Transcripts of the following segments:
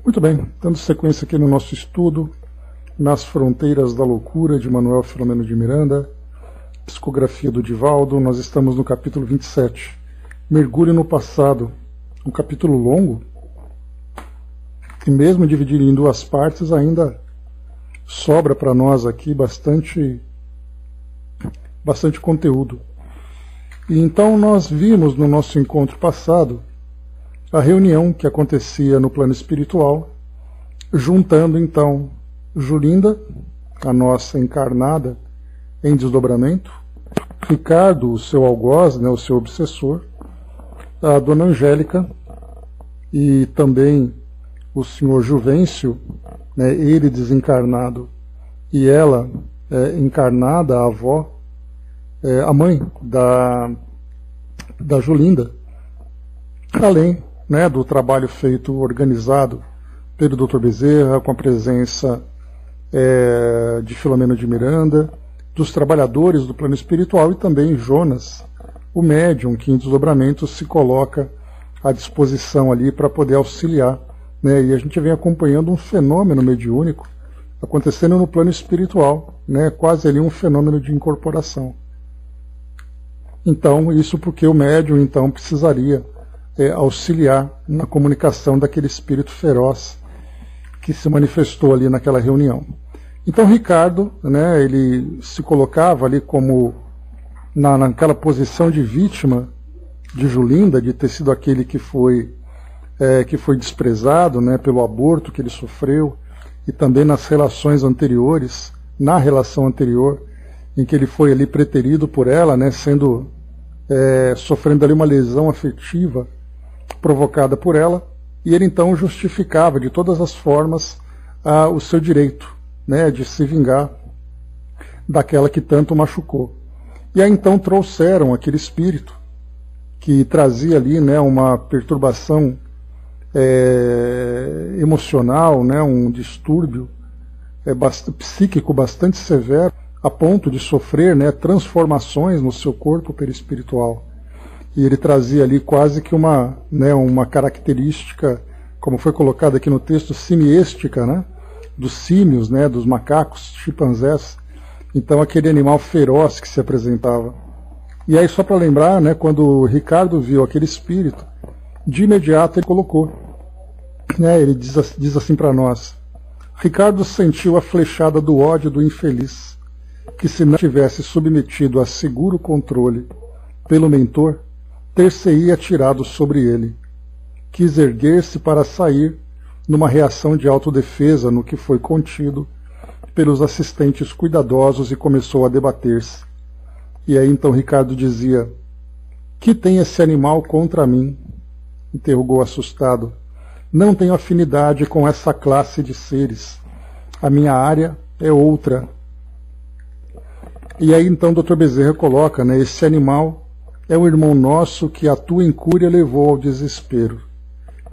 Muito bem, dando sequência aqui no nosso estudo, Nas Fronteiras da Loucura, de Manuel Filomeno de Miranda, psicografia do Divaldo. Nós estamos no capítulo 27, Mergulho no Passado, um capítulo longo, e mesmo dividido em duas partes, ainda sobra para nós aqui bastante conteúdo. E então nós vimos no nosso encontro passado a reunião que acontecia no plano espiritual, juntando então Julinda, a nossa encarnada em desdobramento, Ricardo, o seu algoz, o seu obsessor, a Dona Angélica e também o senhor Juvencio, ele desencarnado e ela encarnada, a avó, a mãe da Julinda, além do trabalho feito, organizado pelo Dr. Bezerra, com a presença de Filomeno de Miranda, dos trabalhadores do plano espiritual e também Jonas, o médium que em desdobramento se coloca à disposição ali para poder auxiliar. E a gente vem acompanhando um fenômeno mediúnico acontecendo no plano espiritual, quase ali um fenômeno de incorporação. Então, isso porque o médium então precisaria auxiliar na comunicação daquele espírito feroz que se manifestou ali naquela reunião. Então Ricardo, ele se colocava ali como naquela posição de vítima de Julinda, de ter sido aquele que foi desprezado pelo aborto que ele sofreu, e também nas relações anteriores, na relação anterior, em que ele foi ali preterido por ela, sofrendo ali uma lesão afetiva provocada por ela, e ele então justificava de todas as formas o seu direito de se vingar daquela que tanto machucou. E aí então trouxeram aquele espírito que trazia ali uma perturbação emocional, um distúrbio psíquico bastante severo, a ponto de sofrer transformações no seu corpo perispiritual. E ele trazia ali quase que uma característica, como foi colocado aqui no texto, simiestica, dos símios, dos macacos, chimpanzés. Então aquele animal feroz que se apresentava. E aí só para lembrar, quando o Ricardo viu aquele espírito, de imediato ele colocou. Ele diz assim para nós: Ricardo sentiu a flechada do ódio do infeliz, que se não tivesse submetido a seguro controle pelo mentor, ter-se-ia atirado sobre ele. Quis erguer-se para sair numa reação de autodefesa no que foi contido pelos assistentes cuidadosos e começou a debater-se. E aí então Ricardo dizia: que tem esse animal contra mim? Interrogou assustado. Não tenho afinidade com essa classe de seres. A minha área é outra. E aí então o Dr. Bezerra coloca, esse animal é um irmão nosso que a tua incúria levou ao desespero.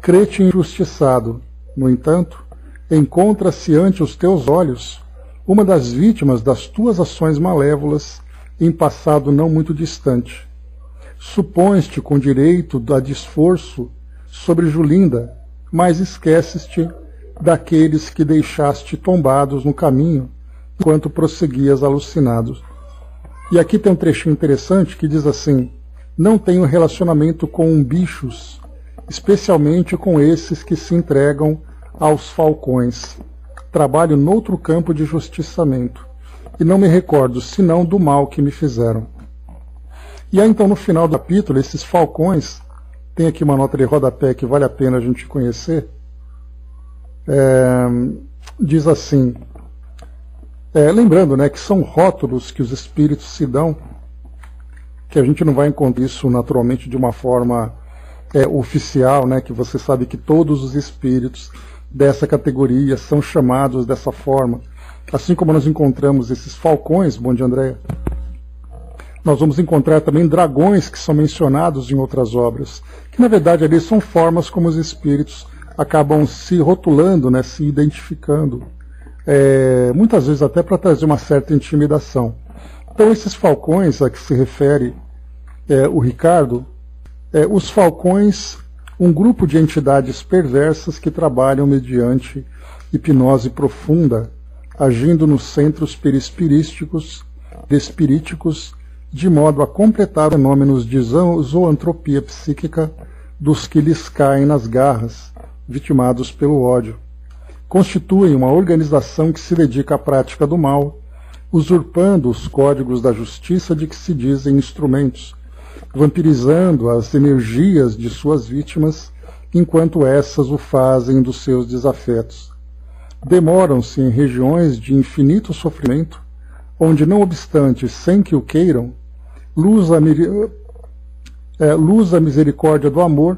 Crê-te injustiçado, no entanto, encontra-se ante os teus olhos uma das vítimas das tuas ações malévolas em passado não muito distante. Supões-te com direito a desforço sobre Julinda, mas esqueces-te daqueles que deixaste tombados no caminho enquanto prosseguias alucinados. E aqui tem um trechinho interessante que diz assim: não tenho relacionamento com bichos, especialmente com esses que se entregam aos falcões. Trabalho noutro campo de justiçamento, e não me recordo senão do mal que me fizeram. E aí então no final do capítulo, esses falcões, tem aqui uma nota de rodapé que vale a pena a gente conhecer, diz assim, lembrando que são rótulos que os espíritos se dão, que a gente não vai encontrar isso naturalmente de uma forma oficial, que você sabe que todos os espíritos dessa categoria são chamados dessa forma. Assim como nós encontramos esses falcões, bom dia Andréia, nós vamos encontrar também dragões que são mencionados em outras obras, que na verdade ali são formas como os espíritos acabam se rotulando, se identificando, muitas vezes até para trazer uma certa intimidação. Então esses falcões a que se refere o Ricardo, os falcões um grupo de entidades perversas que trabalham mediante hipnose profunda, agindo nos centros perispirísticos, de modo a completar fenômenos de zoantropia psíquica dos que lhes caem nas garras, vitimados pelo ódio. Constituem uma organização que se dedica à prática do mal, usurpando os códigos da justiça de que se dizem instrumentos, vampirizando as energias de suas vítimas, enquanto essas o fazem dos seus desafetos. Demoram-se em regiões de infinito sofrimento, onde, não obstante, sem que o queiram, luz a misericórdia do amor,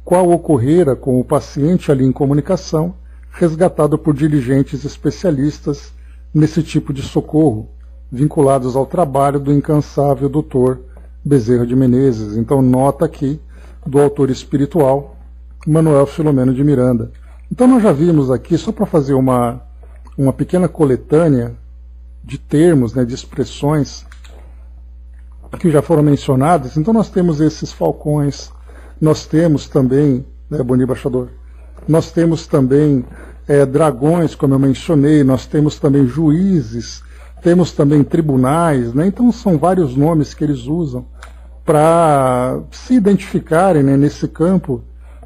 qual ocorrera com o paciente ali em comunicação, resgatado por diligentes especialistas nesse tipo de socorro, vinculados ao trabalho do incansável Dr. Bezerra de Menezes. Então, nota aqui do autor espiritual, Manuel Filomeno de Miranda. Então, nós já vimos aqui, só para fazer uma pequena coletânea de termos, né, de expressões que já foram mencionadas. Então, nós temos esses falcões, nós temos também, né, bom dia, embaixador, nós temos também dragões, como eu mencionei, nós temos também juízes, temos também tribunais, né? Então são vários nomes que eles usam para se identificarem, né, nesse campo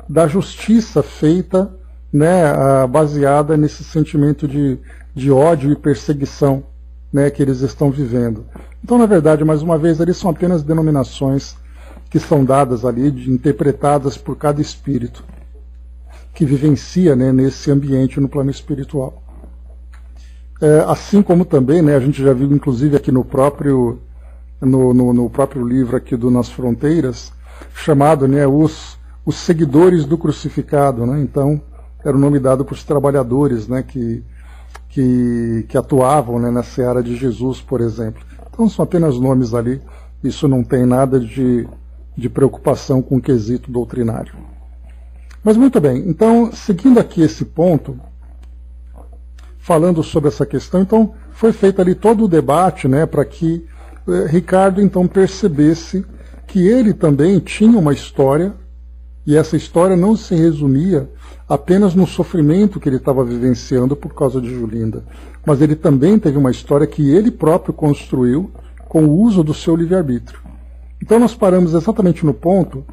da justiça feita, né, baseada nesse sentimento de ódio e perseguição, né, que eles estão vivendo. Então, na verdade, mais uma vez, eles são apenas denominações que são dadas ali, interpretadas por cada espírito que vivencia, né, nesse ambiente no plano espiritual. Assim como também, né, a gente já viu inclusive aqui no próprio livro aqui do Nas Fronteiras, chamado, né, os seguidores do crucificado, né? Então era o nome dado para os trabalhadores, né, que atuavam, né, na seara de Jesus, por exemplo. Então são apenas nomes ali, isso não tem nada de preocupação com o quesito doutrinário. Mas muito bem, então, seguindo aqui esse ponto, falando sobre essa questão, então foi feito ali todo o debate, né, para que Ricardo então percebesse que ele também tinha uma história, e essa história não se resumia apenas no sofrimento que ele estava vivenciando por causa de Julinda, mas ele também teve uma história que ele próprio construiu com o uso do seu livre-arbítrio. Então nós paramos exatamente no ponto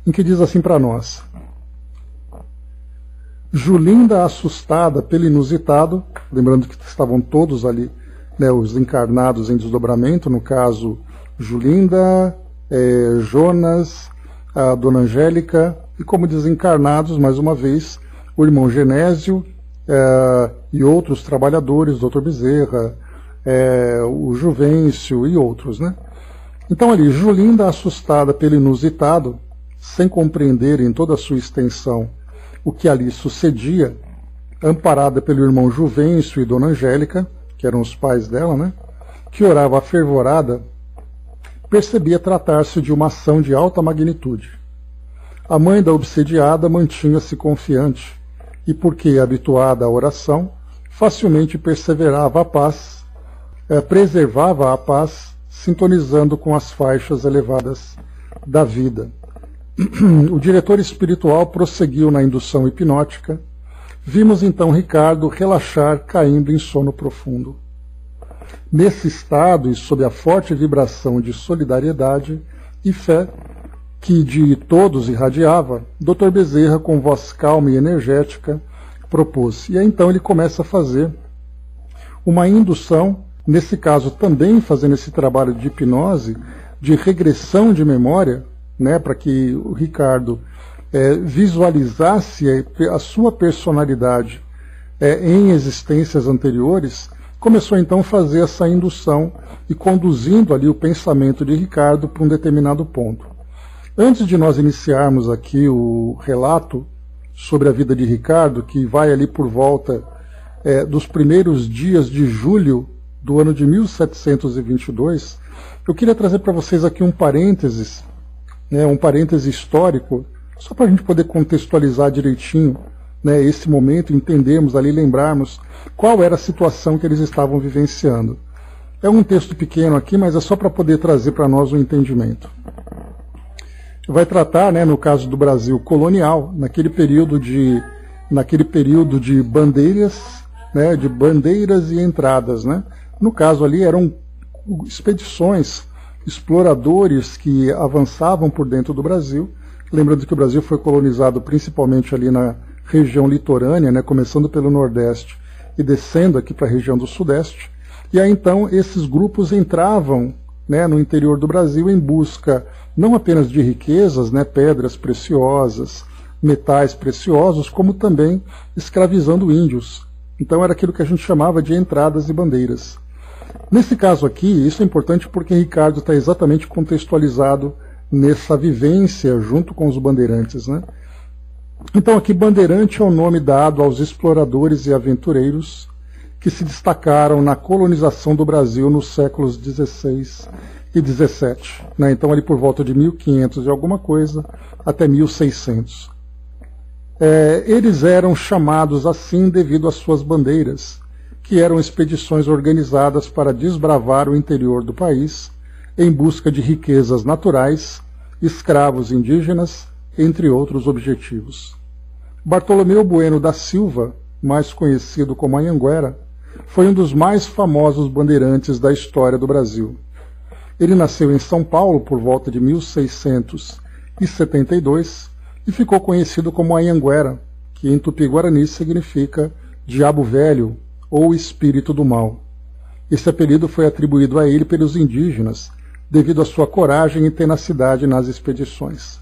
em que diz assim para nós: Julinda, assustada pelo inusitado, lembrando que estavam todos ali, né, os encarnados em desdobramento, no caso Julinda, Jonas, a Dona Angélica, e como desencarnados, mais uma vez, o irmão Genésio e outros trabalhadores, Dr. Bezerra, o Juvencio e outros, né? Então ali, Julinda, assustada pelo inusitado, sem compreender em toda a sua extensão o que ali sucedia, amparada pelo irmão Juvencio e Dona Angélica, que eram os pais dela, né, que orava afervorada, percebia tratar-se de uma ação de alta magnitude. A mãe da obsediada mantinha-se confiante, e porque habituada à oração, facilmente preservava a paz, sintonizando com as faixas elevadas da vida. O diretor espiritual prosseguiu na indução hipnótica. Vimos então Ricardo relaxar, caindo em sono profundo. Nesse estado e sob a forte vibração de solidariedade e fé que de todos irradiava, Dr. Bezerra, com voz calma e energética, propôs. E aí então ele começa a fazer uma indução, nesse caso também fazendo esse trabalho de hipnose, de regressão de memória, né, para que o Ricardo visualizasse a sua personalidade em existências anteriores. Começou então a fazer essa indução e conduzindo ali o pensamento de Ricardo para um determinado ponto. Antes de nós iniciarmos aqui o relato sobre a vida de Ricardo, que vai ali por volta dos primeiros dias de julho do ano de 1722, eu queria trazer para vocês aqui um parênteses histórico, só para a gente poder contextualizar direitinho, né, esse momento, entendermos ali, lembrarmos qual era a situação que eles estavam vivenciando. É um texto pequeno aqui, mas é só para poder trazer para nós um entendimento. vai tratar, né, no caso do Brasil colonial, naquele período de bandeiras, né, de bandeiras e entradas, né? No caso ali eram expedições, exploradores que avançavam por dentro do Brasil. Lembrando que o Brasil foi colonizado principalmente ali na região litorânea, né, começando pelo Nordeste e descendo aqui para a região do Sudeste. E aí então esses grupos entravam, né, no interior do Brasil em busca não apenas de riquezas, né, pedras preciosas, metais preciosos, como também escravizando índios. Então era aquilo que a gente chamava de entradas e bandeiras. Nesse caso aqui, isso é importante porque Ricardo está exatamente contextualizado nessa vivência junto com os bandeirantes, né? Então aqui bandeirante é o nome dado aos exploradores e aventureiros que se destacaram na colonização do Brasil nos séculos XVI e XVII, né? Então ali por volta de 1500 e alguma coisa até 1600. Eles eram chamados assim devido às suas bandeiras, que eram expedições organizadas para desbravar o interior do país em busca de riquezas naturais, escravos indígenas, entre outros objetivos. Bartolomeu Bueno da Silva, mais conhecido como Anhanguera, foi um dos mais famosos bandeirantes da história do Brasil. Ele nasceu em São Paulo por volta de 1672 e ficou conhecido como Anhanguera, que em Tupi-Guarani significa diabo velho ou espírito do mal. Esse apelido foi atribuído a ele pelos indígenas, devido à sua coragem e tenacidade nas expedições.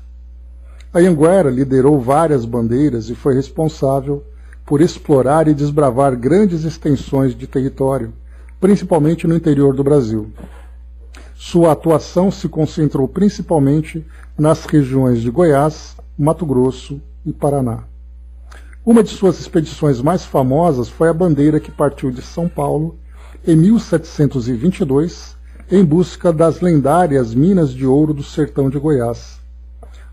Anhanguera liderou várias bandeiras e foi responsável por explorar e desbravar grandes extensões de território, principalmente no interior do Brasil. Sua atuação se concentrou principalmente nas regiões de Goiás, Mato Grosso e Paraná. Uma de suas expedições mais famosas foi a bandeira que partiu de São Paulo em 1722 em busca das lendárias minas de ouro do sertão de Goiás.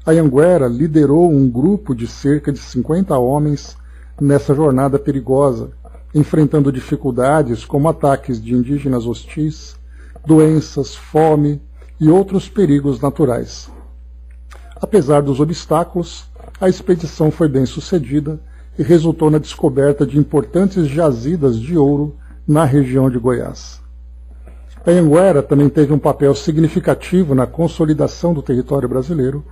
Anhanguera liderou um grupo de cerca de 50 homens nessa jornada perigosa, enfrentando dificuldades como ataques de indígenas hostis, doenças, fome e outros perigos naturais. Apesar dos obstáculos, a expedição foi bem sucedida e resultou na descoberta de importantes jazidas de ouro na região de Goiás. Anhanguera também teve um papel significativo na consolidação do território brasileiro,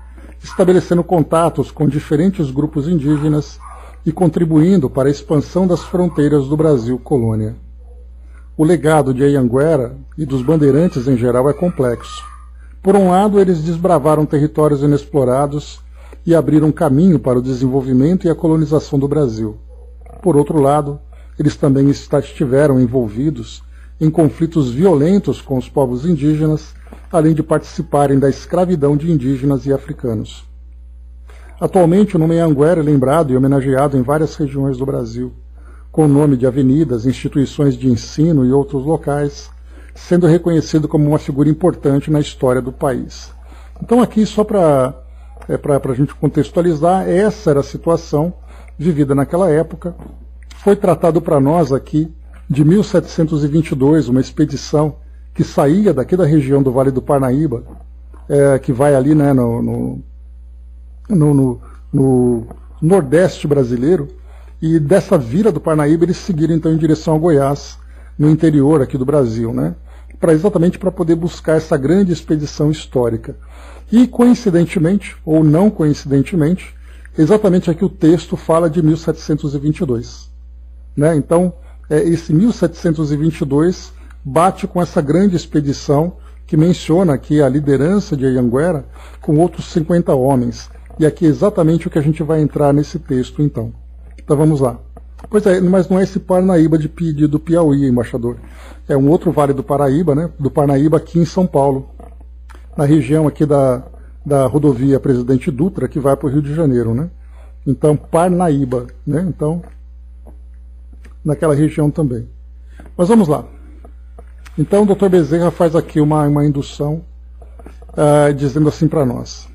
estabelecendo contatos com diferentes grupos indígenas e contribuindo para a expansão das fronteiras do Brasil colônia. O legado de Anhanguera e dos bandeirantes em geral é complexo. Por um lado, eles desbravaram territórios inexplorados e abriram caminho para o desenvolvimento e a colonização do Brasil. Por outro lado, eles também estiveram envolvidos em conflitos violentos com os povos indígenas, além de participarem da escravidão de indígenas e africanos. Atualmente, o nome Anhanguera é lembrado e homenageado em várias regiões do Brasil, com o nome de avenidas, instituições de ensino e outros locais, sendo reconhecido como uma figura importante na história do país. Então aqui, só para a gente contextualizar, essa era a situação vivida naquela época. Foi tratado para nós aqui de 1722, uma expedição que saía daqui da região do Vale do Parnaíba, que vai ali, né, no Nordeste brasileiro, e dessa vila do Parnaíba eles seguiram então em direção a Goiás, no interior aqui do Brasil, né, exatamente para poder buscar essa grande expedição histórica. E coincidentemente, ou não coincidentemente, exatamente aqui o texto fala de 1722. Né? Então, esse 1722 bate com essa grande expedição que menciona aqui a liderança de Anhanguera com outros 50 homens. E aqui é exatamente o que a gente vai entrar nesse texto, então. Então vamos lá. Pois é, mas não é esse Parnaíba do Piauí, embaixador. É um outro vale do Paraíba, né? Do Parnaíba aqui em São Paulo, na região aqui da rodovia Presidente Dutra, que vai para o Rio de Janeiro, né? Então, Parnaíba, né? Então, naquela região também. Mas vamos lá. Então, o Dr. Bezerra faz aqui uma indução dizendo assim para nós.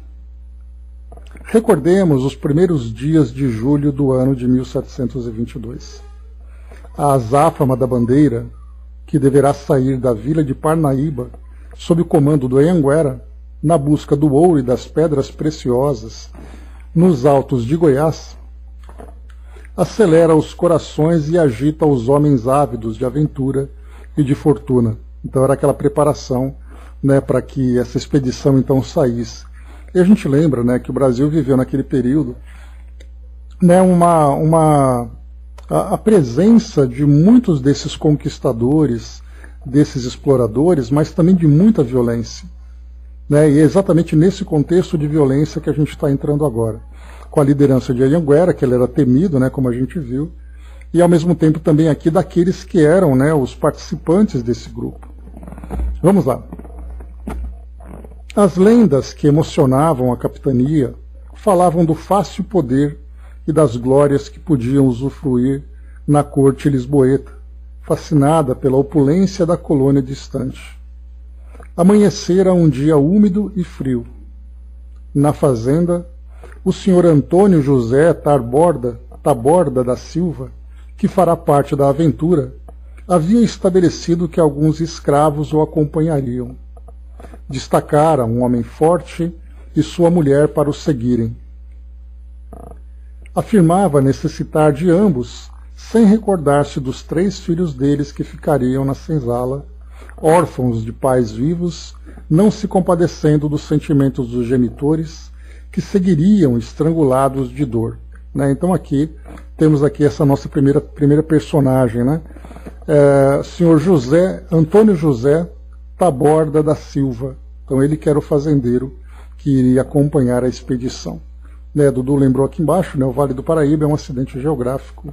Recordemos os primeiros dias de julho do ano de 1722. A azáfama da bandeira, que deverá sair da vila de Parnaíba, sob o comando do Anhanguera, na busca do ouro e das pedras preciosas nos altos de Goiás, acelera os corações e agita os homens ávidos de aventura e de fortuna. Então era aquela preparação, né, para que essa expedição então saísse. E a gente lembra, né, que o Brasil viveu naquele período, né, a presença de muitos desses conquistadores, desses exploradores, mas também de muita violência. Né, e é exatamente nesse contexto de violência que a gente está entrando agora. Com a liderança de Anhanguera, que ele era temido, né, como a gente viu, e ao mesmo tempo também aqui daqueles que eram, né, os participantes desse grupo. Vamos lá. As lendas que emocionavam a capitania falavam do fácil poder e das glórias que podiam usufruir na corte lisboeta, fascinada pela opulência da colônia distante. Amanhecera um dia úmido e frio. Na fazenda, o senhor Antônio José Taborda da Silva, que fará parte da aventura, havia estabelecido que alguns escravos o acompanhariam. Destacara um homem forte e sua mulher para o seguirem. Afirmava necessitar de ambos, sem recordar-se dos 3 filhos deles que ficariam na senzala, órfãos de pais vivos, não se compadecendo dos sentimentos dos genitores, que seguiriam estrangulados de dor. Né? Então aqui temos aqui essa nossa primeira personagem, né? Senhor Antônio José Taborda da Silva. Então ele que era o fazendeiro que iria acompanhar a expedição. Né? Dudu lembrou aqui embaixo, né? O Vale do Paraíba é um acidente geográfico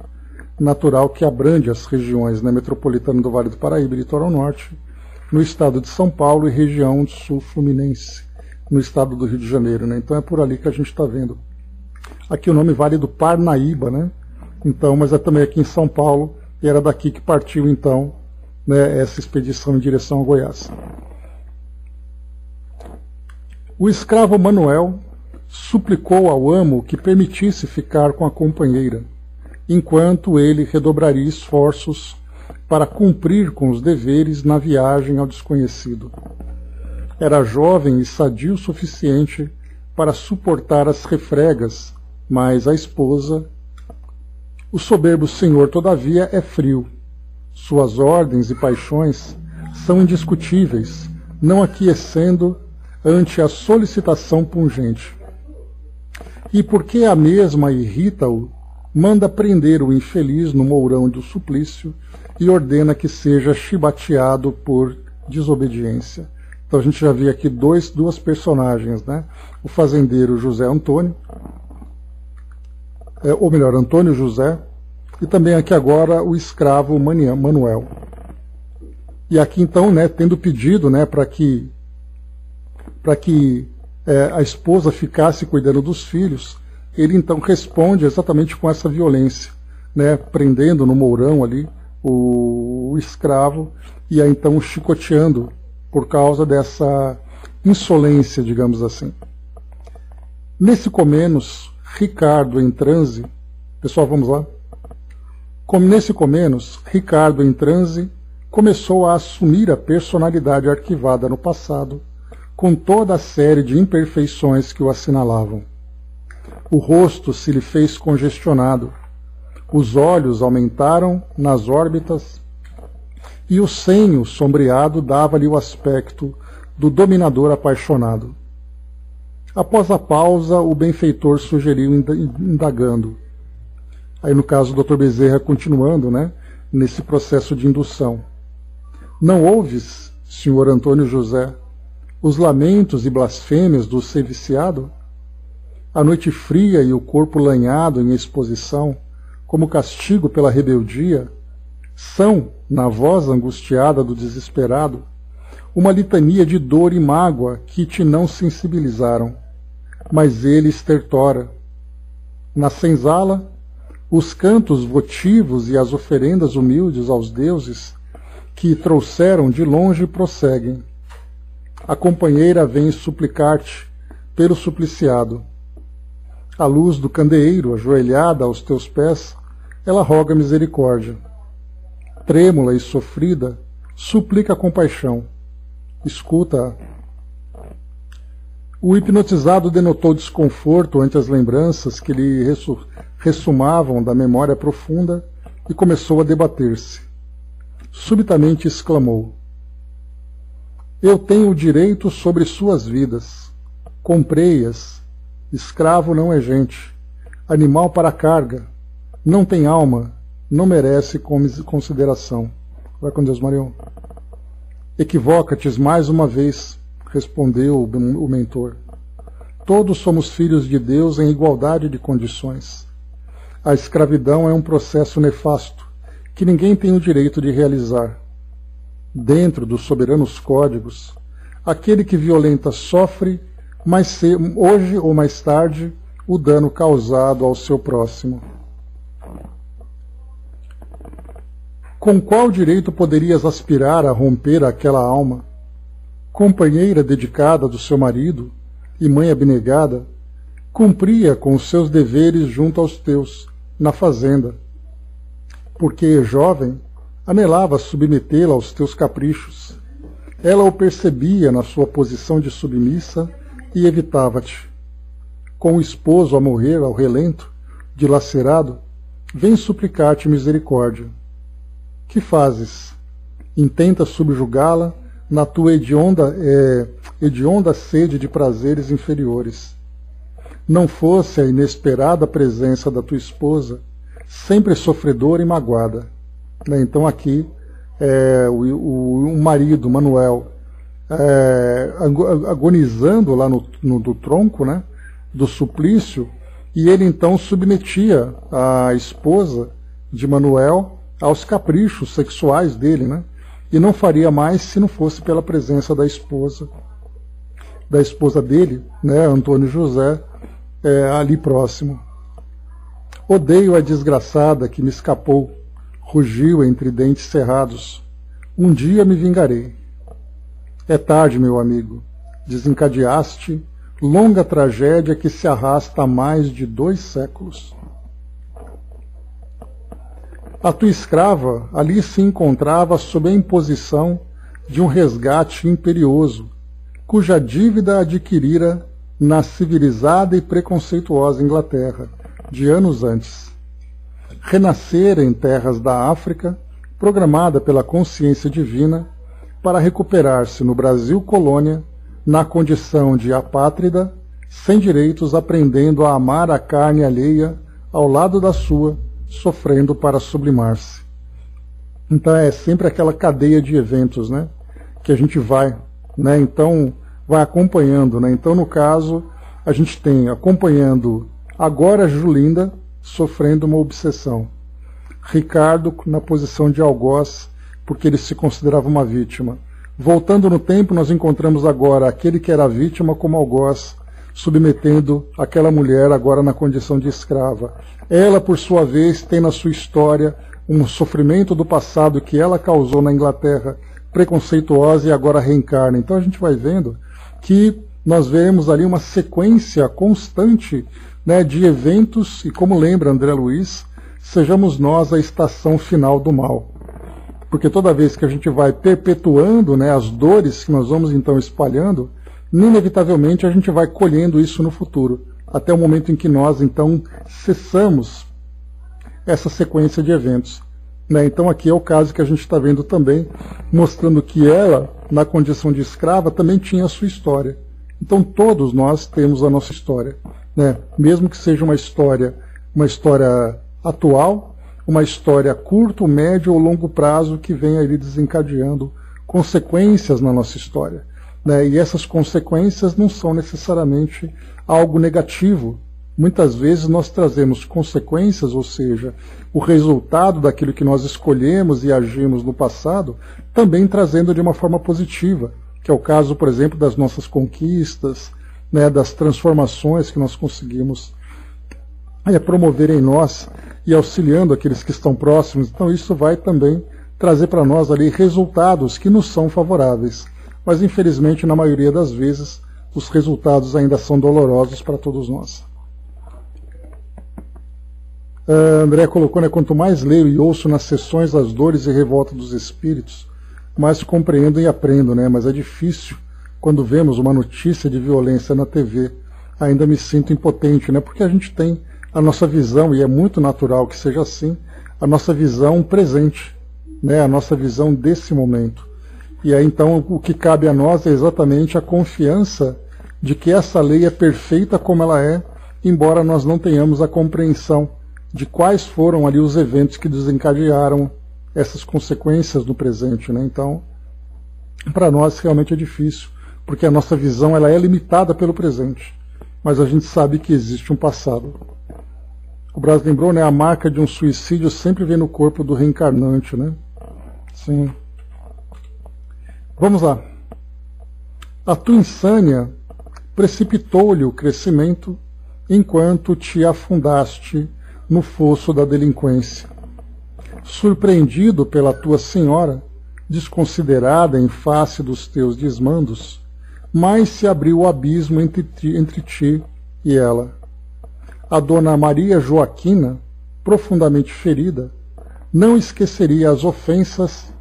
natural que abrange as regiões, né, metropolitana do Vale do Paraíba e Litoral Norte, no estado de São Paulo e região sul fluminense, no estado do Rio de Janeiro. Né? Então é por ali que a gente está vendo. Aqui o nome Vale do Parnaíba, né? Então, mas é também aqui em São Paulo, e era daqui que partiu então, né, essa expedição em direção a Goiás. O escravo Manuel suplicou ao amo que permitisse ficar com a companheira, enquanto ele redobraria esforços para cumprir com os deveres na viagem ao desconhecido. Era jovem e sadio o suficiente para suportar as refregas, mas a esposa... O soberbo senhor, todavia, é frio. Suas ordens e paixões são indiscutíveis, não aquecendo ante a solicitação pungente. E porque a mesma irrita-o, manda prender o infeliz no mourão do suplício e ordena que seja chibateado por desobediência. Então a gente já vê aqui duas personagens, né? O fazendeiro José Antônio, ou melhor, Antônio José, e também aqui agora o escravo Manuel. E aqui então, né, tendo pedido, né, para que a esposa ficasse cuidando dos filhos, ele então responde exatamente com essa violência, né, prendendo no mourão ali o escravo e aí então chicoteando por causa dessa insolência, digamos assim. Nesse comenos, Ricardo em transe, pessoal, vamos lá? Nesse comenos, Ricardo em transe começou a assumir a personalidade arquivada no passado, com toda a série de imperfeições que o assinalavam. O rosto se lhe fez congestionado, os olhos aumentaram nas órbitas e o senho sombreado dava-lhe o aspecto do dominador apaixonado. Após a pausa, o benfeitor sugeriu indagando. Aí no caso o Dr. Bezerra continuando, né, nesse processo de indução. Não ouves, senhor Antônio José, os lamentos e blasfêmias do ser viciado? A noite fria e o corpo lanhado em exposição, como castigo pela rebeldia, são, na voz angustiada do desesperado, uma litania de dor e mágoa que te não sensibilizaram, mas ele estertora. Na senzala, os cantos votivos e as oferendas humildes aos deuses que trouxeram de longe prosseguem. A companheira vem suplicar-te pelo supliciado. À luz do candeeiro, ajoelhada aos teus pés, ela roga misericórdia. Trêmula e sofrida, suplica compaixão. Escuta-a. O hipnotizado denotou desconforto ante as lembranças que lhe ressumavam da memória profunda e começou a debater-se. Subitamente exclamou: eu tenho o direito sobre suas vidas. Comprei-as. Escravo não é gente. Animal para carga. Não tem alma. Não merece consideração. Vai com Deus, Marião. Equivoca-te mais uma vez, respondeu o mentor. Todos somos filhos de Deus em igualdade de condições. A escravidão é um processo nefasto que ninguém tem o direito de realizar. Dentro dos soberanos códigos, aquele que violenta sofre, mas hoje ou mais tarde, o dano causado ao seu próximo. Com qual direito poderias aspirar a romper aquela alma? Companheira dedicada do seu marido e mãe abnegada, cumpria com os seus deveres junto aos teus, na fazenda. Porque, jovem, anelava submetê-la aos teus caprichos. Ela o percebia na sua posição de submissa e evitava-te. Com o esposo a morrer ao relento, dilacerado, vem suplicar-te misericórdia. Que fazes? Intenta subjugá-la na tua hedionda sede de prazeres inferiores. Não fosse a inesperada presença da tua esposa, sempre sofredora e magoada. Então aqui o marido, Manuel, agonizando lá no tronco, né, do suplício, e ele então submetia a esposa de Manuel aos caprichos sexuais dele, né, e não faria mais se não fosse pela presença da esposa dele, né, Antônio José, ali próximo. Odeio a desgraçada que me escapou, rugiu entre dentes cerrados. Um dia me vingarei. É tarde, meu amigo. Desencadeaste longa tragédia que se arrasta há mais de 2 séculos. A tua escrava ali se encontrava sob a imposição de um resgate imperioso, cuja dívida adquirira na civilizada e preconceituosa Inglaterra, de anos antes. Renascera em terras da África, programada pela consciência divina, para recuperar-se no Brasil colônia, na condição de apátrida, sem direitos, aprendendo a amar a carne alheia ao lado da sua, sofrendo para sublimar-se. Então é sempre aquela cadeia de eventos, né, que a gente vai, né, então vai acompanhando, né. Então no caso a gente tem acompanhando agora Julinda sofrendo uma obsessão, Ricardo na posição de algoz porque ele se considerava uma vítima. Voltando no tempo, nós encontramos agora aquele que era vítima como algoz, submetendo aquela mulher agora na condição de escrava. Ela, por sua vez, tem na sua história um sofrimento do passado que ela causou na Inglaterra, preconceituosa, e agora reencarna. Então a gente vai vendo que nós vemos ali uma sequência constante, né, de eventos, e como lembra André Luiz, sejamos nós a estação final do mal. Porque toda vez que a gente vai perpetuando, né, as dores que nós vamos então espalhando, inevitavelmente a gente vai colhendo isso no futuro, até o momento em que nós então cessamos essa sequência de eventos, né? Então aqui é o caso que a gente está vendo também, mostrando que ela, na condição de escrava, também tinha a sua história. Então todos nós temos a nossa história, né? Mesmo que seja uma história atual, uma história a curto, médio ou longo prazo que vem ali desencadeando consequências na nossa história, né? E essas consequências não são necessariamente algo negativo. Muitas vezes nós trazemos consequências, ou seja, o resultado daquilo que nós escolhemos e agimos no passado, também trazendo de uma forma positiva, que é o caso, por exemplo, das nossas conquistas, né, das transformações que nós conseguimos promover em nós e auxiliando aqueles que estão próximos. Então isso vai também trazer para nós ali resultados que nos são favoráveis. Mas infelizmente, na maioria das vezes, os resultados ainda são dolorosos para todos nós. André colocou, né, quanto mais leio e ouço nas sessões as dores e revolta dos espíritos, mais compreendo e aprendo, né? Mas é difícil quando vemos uma notícia de violência na TV, ainda me sinto impotente, né? Porque a gente tem a nossa visão, e é muito natural que seja assim, a nossa visão presente, né? A nossa visão desse momento. E aí então o que cabe a nós é exatamente a confiança de que essa lei é perfeita como ela é, embora nós não tenhamos a compreensão de quais foram ali os eventos que desencadearam essas consequências no presente, né? Então, para nós realmente é difícil, porque a nossa visão ela é limitada pelo presente, mas a gente sabe que existe um passado. O Braz lembrou, né? A marca de um suicídio sempre vem no corpo do reencarnante, né? Sim. Vamos lá. A tua insânia precipitou-lhe o crescimento enquanto te afundaste no fosso da delinquência. Surpreendido pela tua senhora, desconsiderada em face dos teus desmandos, mais se abriu o abismo entre ti e ela. A dona Maria Joaquina, profundamente ferida, não esqueceria as ofensas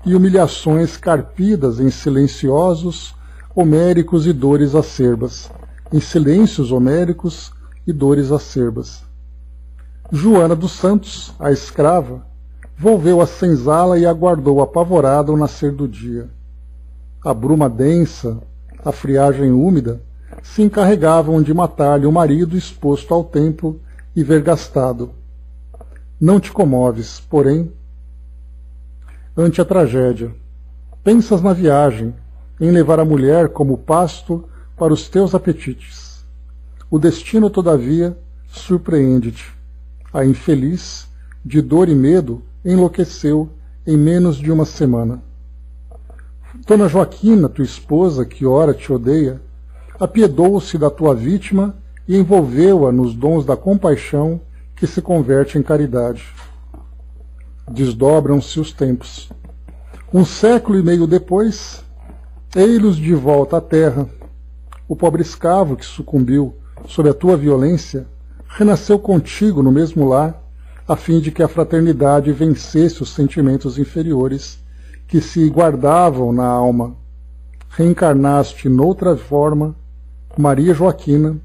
e humilhações carpidas em silenciosos, homéricos e dores acerbas, em silêncios homéricos e dores acerbas. Joana dos Santos, a escrava, volveu a senzala e aguardou apavorada o nascer do dia. A bruma densa, a friagem úmida, se encarregavam de matar-lhe o marido exposto ao tempo e vergastado. Não te comoves, porém, ante a tragédia. Pensas na viagem, em levar a mulher como pasto para os teus apetites. O destino, todavia, surpreende-te. A infeliz, de dor e medo, enlouqueceu em menos de uma semana. Dona Joaquina, tua esposa, que ora te odeia, apiedou-se da tua vítima e envolveu-a nos dons da compaixão que se converte em caridade. Desdobram-se os tempos. 1 século e meio depois, ei-los de volta à terra. O pobre escravo que sucumbiu sob a tua violência renasceu contigo no mesmo lar, a fim de que a fraternidade vencesse os sentimentos inferiores que se guardavam na alma. Reencarnaste noutra forma, Maria Joaquina.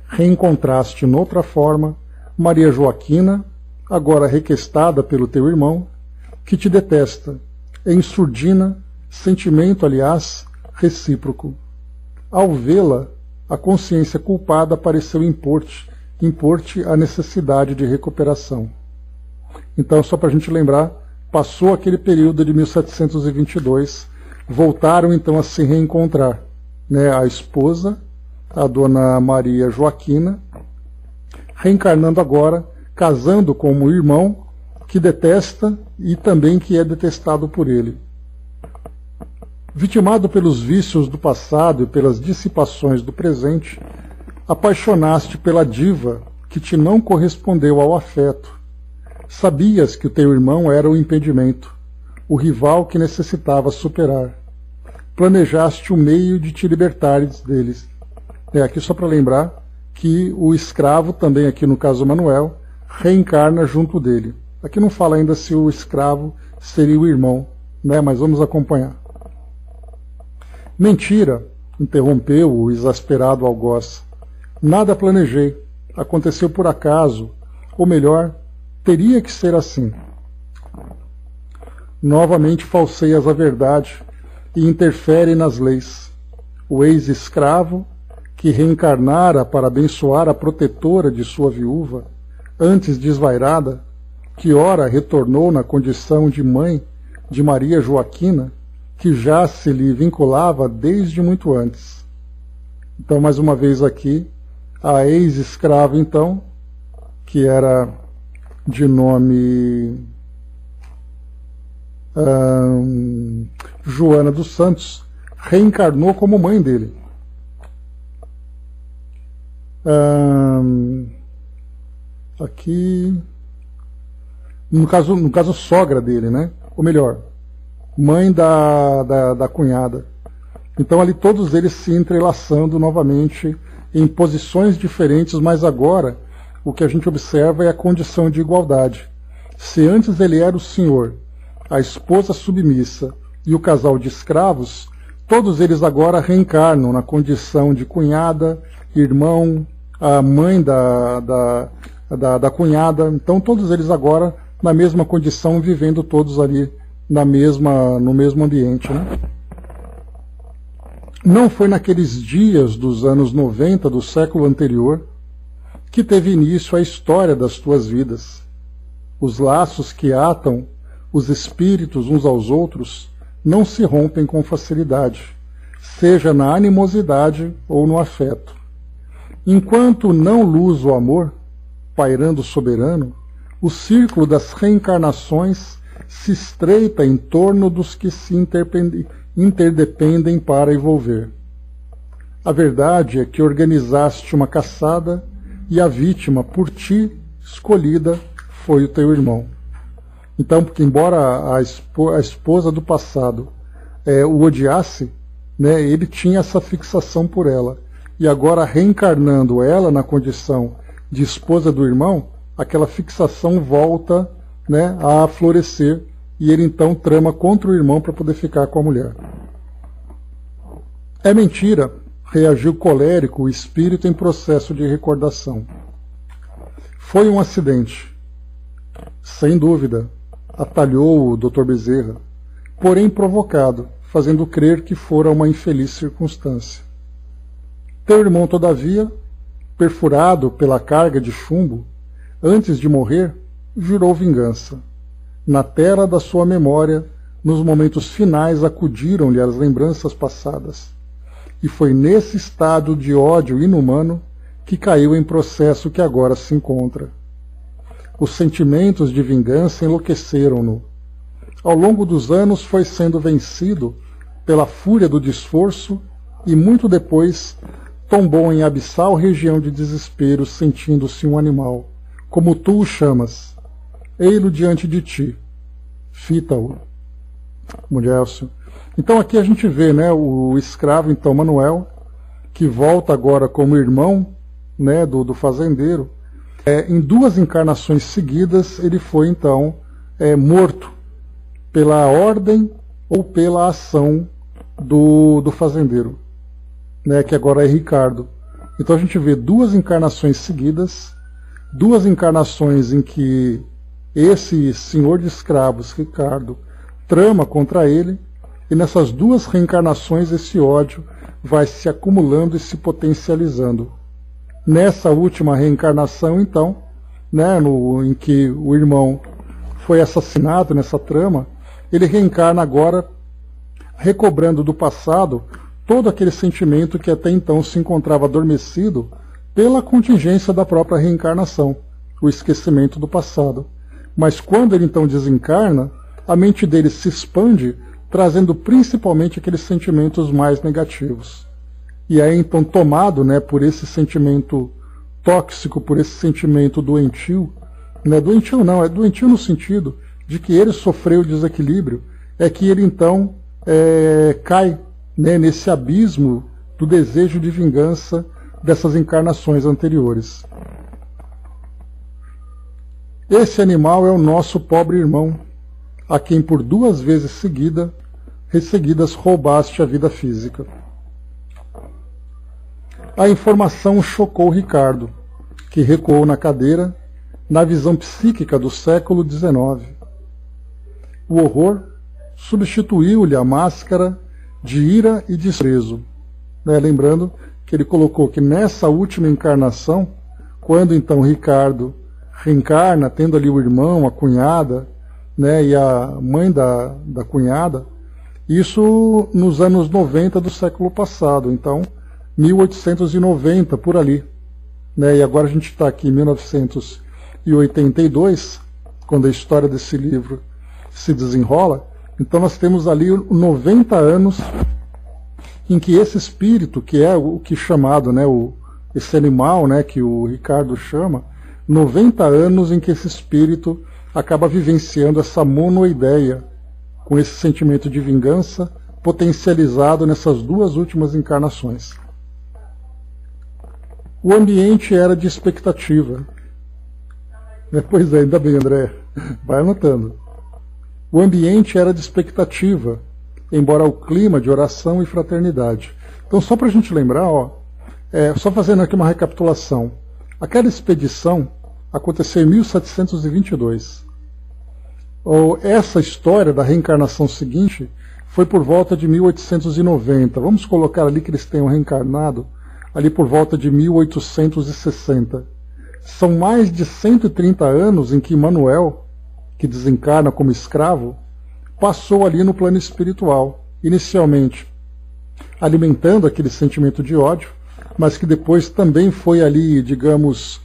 Reencontraste noutra forma, Maria Joaquina, agora requestada pelo teu irmão, que te detesta, em surdina, sentimento, aliás, recíproco. Ao vê-la, a consciência culpada pareceu impor-te a necessidade de recuperação. Então, só para a gente lembrar, passou aquele período de 1722, voltaram então a se reencontrar, né, a esposa, a dona Maria Joaquina, reencarnando agora, casando com um irmão que detesta e também que é detestado por ele. Vitimado pelos vícios do passado e pelas dissipações do presente, apaixonaste pela diva que te não correspondeu ao afeto. Sabias que o teu irmão era o impedimento, o rival que necessitavas superar. Planejaste o meio de te libertares deles. Aqui só para lembrar que o escravo, também aqui no caso Manuel, reencarna junto dele. Aqui não fala ainda se o escravo seria o irmão, né? Mas vamos acompanhar. Mentira, interrompeu o exasperado algoz. Nada planejei. Aconteceu por acaso. Ou melhor, teria que ser assim. Novamente falseias a verdade e interfere nas leis. O ex-escravo, que reencarnara para abençoar a protetora de sua viúva, antes desvairada, que ora retornou na condição de mãe de Maria Joaquina, que já se lhe vinculava desde muito antes. Então, mais uma vez aqui, a ex-escrava, então, que era de nome Joana dos Santos, reencarnou como mãe dele. Aqui, no caso sogra dele, né? Ou melhor, mãe da cunhada. Então ali todos eles se entrelaçando novamente em posições diferentes, mas agora o que a gente observa é a condição de igualdade. Se antes ele era o senhor, a esposa submissa e o casal de escravos, Todos eles agora reencarnam na condição de cunhada, irmão, a mãe da cunhada. Então todos eles agora na mesma condição, vivendo todos ali no mesmo ambiente, né? Não foi naqueles dias dos anos 90 do século anterior que teve início a história das tuas vidas. Os laços que atam os espíritos uns aos outros não se rompem com facilidade, seja na animosidade ou no afeto. Enquanto não luz o amor, pairando soberano, o círculo das reencarnações se estreita em torno dos que se interdependem para envolver. A verdade é que organizaste uma caçada e a vítima, por ti escolhida, foi o teu irmão. Então, porque embora a esposa do passado o odiasse, né, ele tinha essa fixação por ela. E agora, reencarnando ela na condição de esposa do irmão, aquela fixação volta, né, a florescer, e ele então trama contra o irmão para poder ficar com a mulher. É mentira, reagiu colérico o espírito em processo de recordação. Foi um acidente. Sem dúvida, atalhou o Dr. Bezerra, porém provocado, fazendo crer que fora uma infeliz circunstância. Teu irmão, todavia, perfurado pela carga de chumbo, antes de morrer, jurou vingança. Na tela da sua memória, nos momentos finais acudiram-lhe as lembranças passadas. E foi nesse estado de ódio inumano que caiu em processo que agora se encontra. Os sentimentos de vingança enlouqueceram-no. Ao longo dos anos foi sendo vencido pela fúria do desforço e muito depois tombou em abissal região de desespero, sentindo-se um animal, como tu o chamas. Ei-lo diante de ti. Fita-o. Mundielcio. Então aqui a gente vê, né, o escravo, então, Manuel, que volta agora como irmão, né, do fazendeiro. Em duas encarnações seguidas, ele foi, então, morto pela ordem ou pela ação do fazendeiro, né, que agora é Ricardo. Então a gente vê duas encarnações seguidas, duas encarnações em que esse senhor de escravos, Ricardo, trama contra ele, e nessas duas reencarnações esse ódio vai se acumulando e se potencializando. Nessa última reencarnação, então, né, em que o irmão foi assassinado nessa trama, ele reencarna agora, recobrando do passado todo aquele sentimento que até então se encontrava adormecido pela contingência da própria reencarnação, o esquecimento do passado. Mas quando ele então desencarna, a mente dele se expande, trazendo principalmente aqueles sentimentos mais negativos. E é então tomado, né, por esse sentimento tóxico, por esse sentimento doentio, né, doentio não, é doentio no sentido de que ele sofreu desequilíbrio, é que ele então cai, né, nesse abismo do desejo de vingança dessas encarnações anteriores. Esse animal é o nosso pobre irmão, a quem por duas vezes seguidas roubaste a vida física. A informação chocou Ricardo, que recuou na cadeira, na visão psíquica do século XIX. O horror substituiu-lhe a máscara de ira e desprezo. Lembrando que ele colocou que nessa última encarnação, quando então Ricardo reencarna, tendo ali o irmão, a cunhada, né, e a mãe da cunhada, isso nos anos 90 do século passado, então 1890, por ali. Né, e agora a gente está aqui em 1982, quando a história desse livro se desenrola, então nós temos ali 90 anos em que esse espírito, que é o que chamado, né, esse animal, né, que o Ricardo chama, 90 anos em que esse espírito acaba vivenciando essa monoideia, com esse sentimento de vingança potencializado nessas duas últimas encarnações. O ambiente era de expectativa. Pois é, ainda bem, André, vai anotando. O ambiente era de expectativa, embora o clima de oração e fraternidade. Então, só para a gente lembrar, só fazendo aqui uma recapitulação, aquela expedição aconteceu em 1722. Essa história da reencarnação seguinte foi por volta de 1890. Vamos colocar ali que eles tenham reencarnado ali por volta de 1860. São mais de 130 anos em que Manuel, que desencarna como escravo, passou ali no plano espiritual, inicialmente alimentando aquele sentimento de ódio, mas que depois também foi ali, digamos,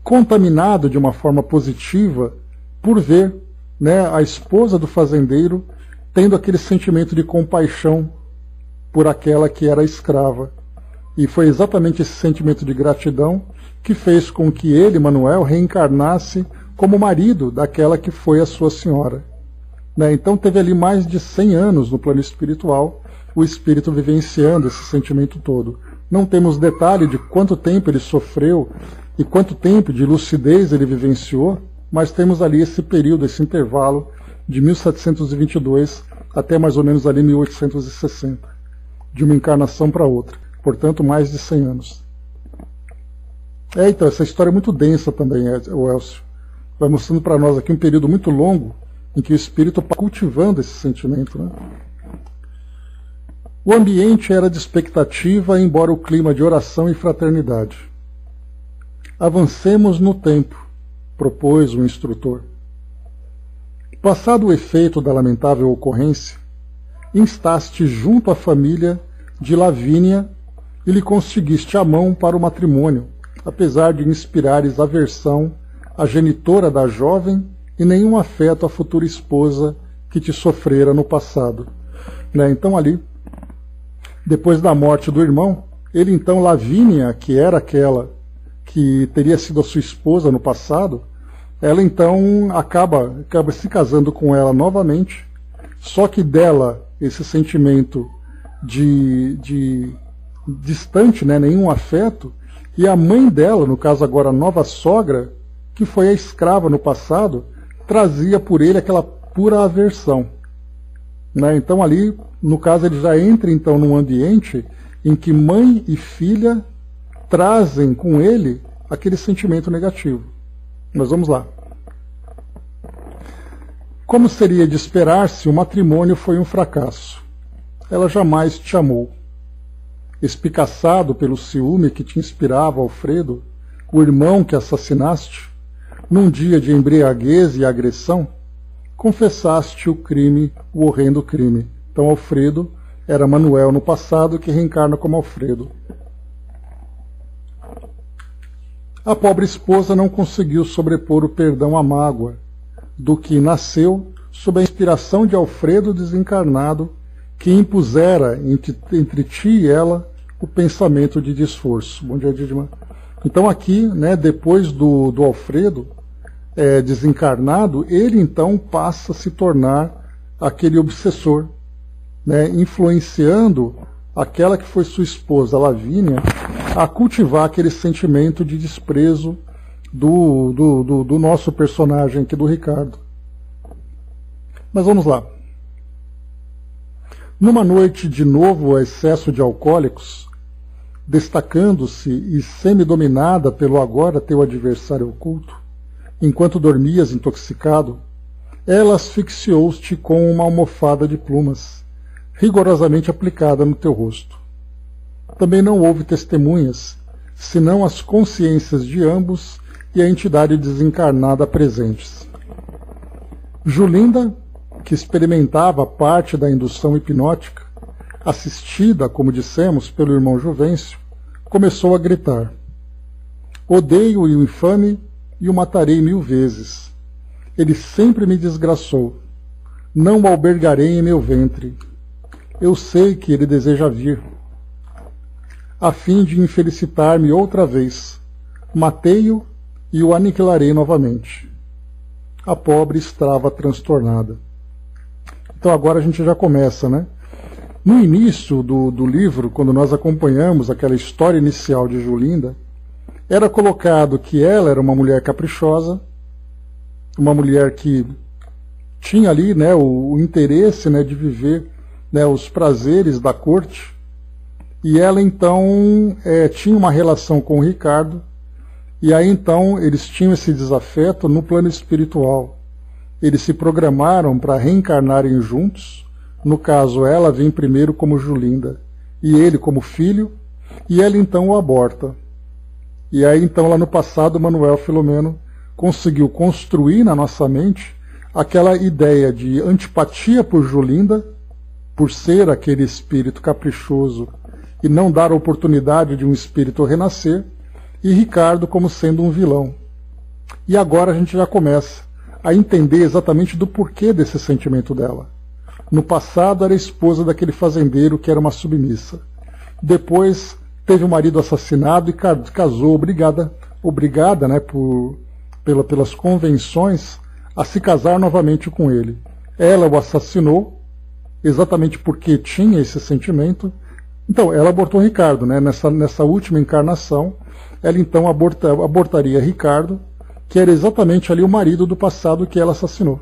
contaminado de uma forma positiva por ver, né, a esposa do fazendeiro tendo aquele sentimento de compaixão por aquela que era escrava. E foi exatamente esse sentimento de gratidão que fez com que ele, Manuel, reencarnasse como marido daquela que foi a sua senhora. Né? Então teve ali mais de 100 anos no plano espiritual, o espírito vivenciando esse sentimento todo. Não temos detalhe de quanto tempo ele sofreu e quanto tempo de lucidez ele vivenciou, mas temos ali esse período, esse intervalo de 1722 até mais ou menos ali 1860, de uma encarnação para outra. Portanto, mais de 100 anos. Então, essa história é muito densa também, o Elcio. Vai mostrando para nós aqui um período muito longo em que o espírito está cultivando esse sentimento. Né? O ambiente era de expectativa, embora o clima de oração e fraternidade. Avancemos no tempo, propôs o instrutor. Passado o efeito da lamentável ocorrência, instaste junto à família de Lavínia e lhe conseguiste a mão para o matrimônio, apesar de inspirares aversão à genitora da jovem e nenhum afeto à futura esposa que te sofrera no passado. Né? Então ali, depois da morte do irmão, ele então, Lavínia, que era aquela que teria sido a sua esposa no passado, ela então acaba se casando com ela novamente, só que dela esse sentimento de distante, né, nenhum afeto, e a mãe dela, no caso agora a nova sogra, que foi a escrava no passado, trazia por ele aquela pura aversão. Né? Então ali, no caso, ele já entra então num ambiente em que mãe e filha trazem com ele aquele sentimento negativo. Mas vamos lá. Como seria de esperar-se, o matrimônio foi um fracasso. Ela jamais te amou. Espicaçado pelo ciúme que te inspirava, Alfredo, o irmão que assassinaste, num dia de embriaguez e agressão, confessaste o crime, o horrendo crime. Então Alfredo era Manuel no passado, que reencarna como Alfredo. A pobre esposa não conseguiu sobrepor o perdão à mágoa, do que nasceu sob a inspiração de Alfredo desencarnado, que impusera entre ti e ela o pensamento de desforço. Bom dia, Didima. Então aqui, né, depois do Alfredo desencarnado, ele então passa a se tornar aquele obsessor, né, influenciando aquela que foi sua esposa, Lavínia, a cultivar aquele sentimento de desprezo do nosso personagem aqui, do Ricardo. Mas vamos lá. Numa noite de novo excesso de alcoólicos, destacando-se e semi-dominada pelo agora teu adversário oculto, enquanto dormias intoxicado, ela asfixiou-te com uma almofada de plumas, rigorosamente aplicada no teu rosto. Também não houve testemunhas, senão as consciências de ambos e a entidade desencarnada presentes. Julinda, que experimentava parte da indução hipnótica, assistida, como dissemos, pelo irmão Juvencio, começou a gritar: odeio o infame e o matarei 1000 vezes. Ele sempre me desgraçou. Não o albergarei em meu ventre. Eu sei que ele deseja vir, a fim de infelicitar-me outra vez. Matei-o e o aniquilarei novamente. A pobre estava transtornada. Então agora a gente já começa, né? No início do livro, quando nós acompanhamos aquela história inicial de Julinda, era colocado que ela era uma mulher caprichosa, uma mulher que tinha ali, né, o interesse, né, de viver né, os prazeres da corte, e ela então tinha uma relação com o Ricardo, e aí então eles tinham esse desafeto no plano espiritual. Eles se programaram para reencarnarem juntos, no caso ela vem primeiro como Julinda, e ele como filho, e ela então o aborta. E aí então lá no passado Manuel Filomeno conseguiu construir na nossa mente aquela ideia de antipatia por Julinda, por ser aquele espírito caprichoso e não dar oportunidade de um espírito renascer, e Ricardo como sendo um vilão. E agora a gente já começa a entender exatamente do porquê desse sentimento dela. No passado era esposa daquele fazendeiro que era uma submissa. Depois teve o marido assassinado e casou, obrigada, né, pelas convenções, a se casar novamente com ele. Ela o assassinou, exatamente porque tinha esse sentimento. Então, ela abortou Ricardo, né? Nessa última encarnação, ela então abortaria Ricardo, que era exatamente ali o marido do passado que ela assassinou.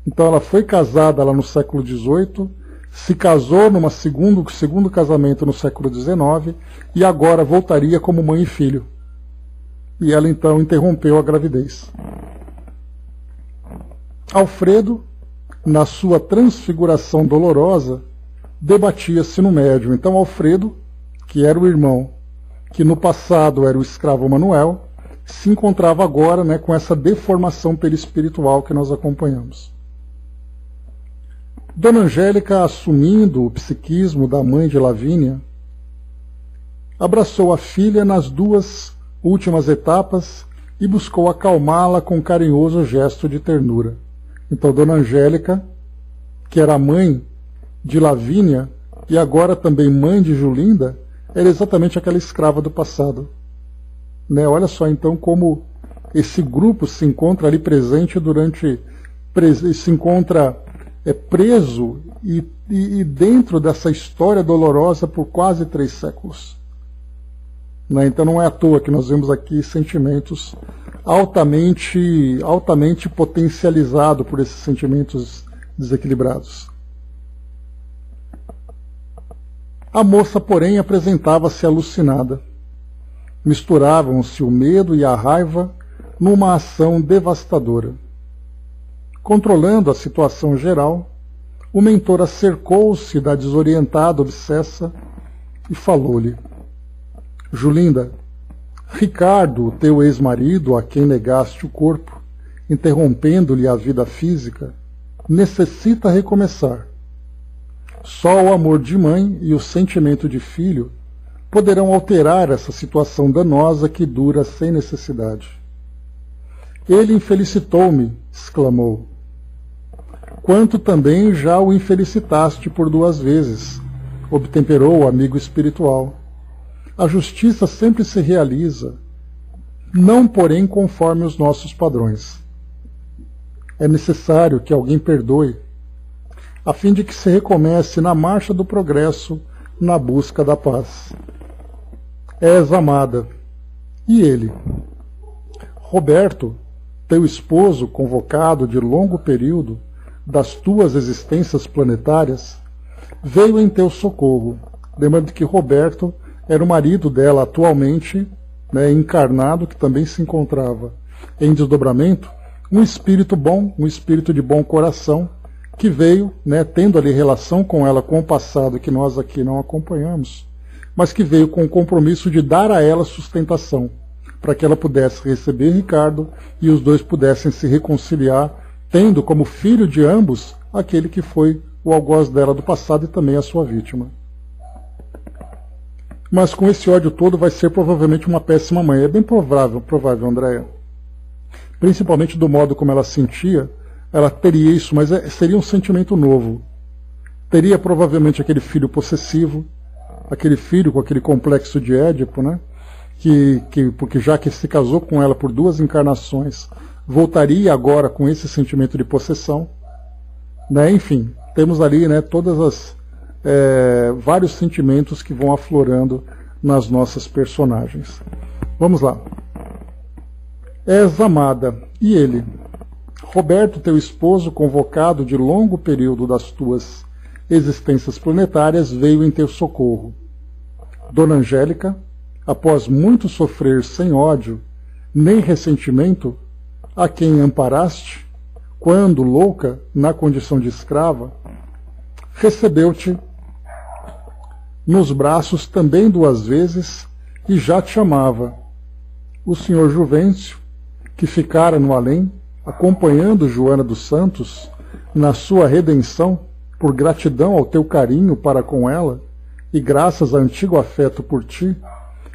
Então ela foi casada lá no século XVIII, se casou num segundo casamento no século XIX, e agora voltaria como mãe e filho. E ela então interrompeu a gravidez. Alfredo, na sua transfiguração dolorosa, debatia-se no médium. Então Alfredo, que era o irmão, que no passado era o escravo Manuel, se encontrava agora, né, com essa deformação perispiritual que nós acompanhamos. Dona Angélica, assumindo o psiquismo da mãe de Lavínia, abraçou a filha nas duas últimas etapas e buscou acalmá-la com um carinhoso gesto de ternura. Então Dona Angélica, que era mãe de Lavínia e agora também mãe de Julinda, era exatamente aquela escrava do passado. Né? Olha só então como esse grupo se encontra ali presente se encontra preso e dentro dessa história dolorosa por quase 3 séculos. Né? Então não é à toa que nós vemos aqui sentimentos altamente potencializados por esses sentimentos desequilibrados. A moça, porém, apresentava-se alucinada. Misturavam-se o medo e a raiva numa ação devastadora. Controlando a situação geral, o mentor acercou-se da desorientada obsessa e falou-lhe: Julinda, Ricardo, teu ex-marido, a quem negaste o corpo, interrompendo-lhe a vida física, necessita recomeçar. Só o amor de mãe e o sentimento de filho poderão alterar essa situação danosa que dura sem necessidade. Ele infelicitou-me, exclamou. Quanto também já o infelicitaste por 2 vezes, obtemperou o amigo espiritual. A justiça sempre se realiza, não porém conforme os nossos padrões. É necessário que alguém perdoe, a fim de que se recomece na marcha do progresso, na busca da paz. És amada. E ele? Roberto, teu esposo, convocado de longo período das tuas existências planetárias, veio em teu socorro. Lembrando que Roberto era o marido dela atualmente, né, encarnado, que também se encontrava em desdobramento, um espírito bom, um espírito de bom coração, que veio, né, tendo ali relação com ela, com o passado, que nós aqui não acompanhamos, mas que veio com o compromisso de dar a ela sustentação, para que ela pudesse receber Ricardo e os dois pudessem se reconciliar, tendo como filho de ambos aquele que foi o algoz dela do passado e também a sua vítima. Mas com esse ódio todo vai ser provavelmente uma péssima mãe. É bem provável, Andréia. Principalmente do modo como ela sentia, ela teria isso, mas seria um sentimento novo. Teria provavelmente aquele filho possessivo, aquele filho com aquele complexo de Édipo, né? Porque já que se casou com ela por 2 encarnações, voltaria agora com esse sentimento de possessão. Né? Enfim, temos ali, né, vários sentimentos que vão aflorando nas nossas personagens. Vamos lá. És amada. E ele? Roberto, teu esposo, convocado de longo período das tuas existências planetárias, veio em teu socorro. Dona Angélica, após muito sofrer sem ódio, nem ressentimento, a quem amparaste, quando, louca, na condição de escrava, recebeu-te nos braços também 2 vezes e já te amava. O senhor Juvencio, que ficara no além, acompanhando Joana dos Santos na sua redenção, por gratidão ao teu carinho para com ela e graças ao antigo afeto por ti,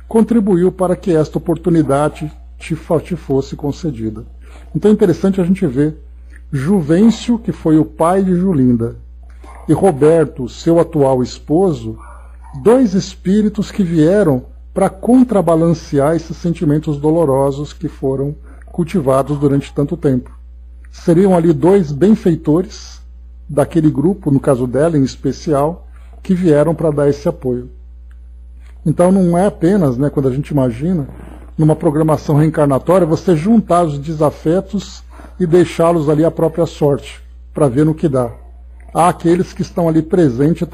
contribuiu para que esta oportunidade te fosse concedida. Então é interessante a gente ver Juvencio, que foi o pai de Julinda, e Roberto, seu atual esposo, 2 espíritos que vieram para contrabalancear esses sentimentos dolorosos que foram cultivados durante tanto tempo. Seriam ali 2 benfeitores daquele grupo, no caso dela em especial, que vieram para dar esse apoio. Então não é apenas, quando a gente imagina, numa programação reencarnatória, você juntar os desafetos e deixá-los ali à própria sorte, para ver no que dá. Há aqueles que estão ali presentes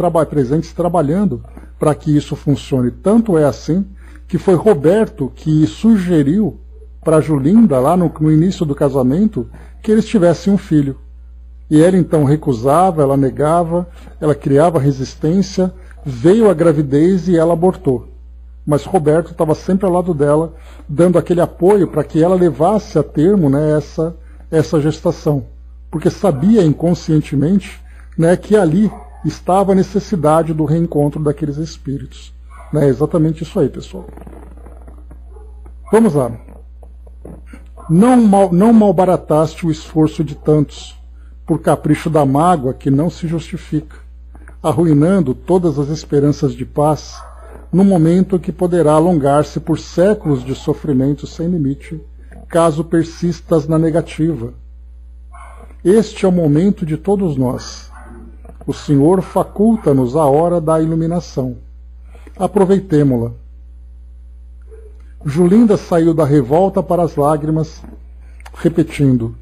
trabalhando para que isso funcione. Tanto é assim que foi Roberto que sugeriu para Julinda, lá no início do casamento, que eles tivessem um filho. E ela então recusava, ela negava, ela criava resistência, veio a gravidez e ela abortou. Mas Roberto estava sempre ao lado dela, dando aquele apoio para que ela levasse a termo essa gestação. Porque sabia inconscientemente que ali estava a necessidade do reencontro daqueles espíritos. É exatamente isso aí, pessoal. Vamos lá. Não malbarataste o esforço de tantos, por capricho da mágoa que não se justifica, arruinando todas as esperanças de paz, num momento que poderá alongar-se por séculos de sofrimento sem limite, caso persistas na negativa. Este é o momento de todos nós. O Senhor faculta-nos a hora da iluminação. Aproveitemo-la. Julinda saiu da revolta para as lágrimas, repetindo: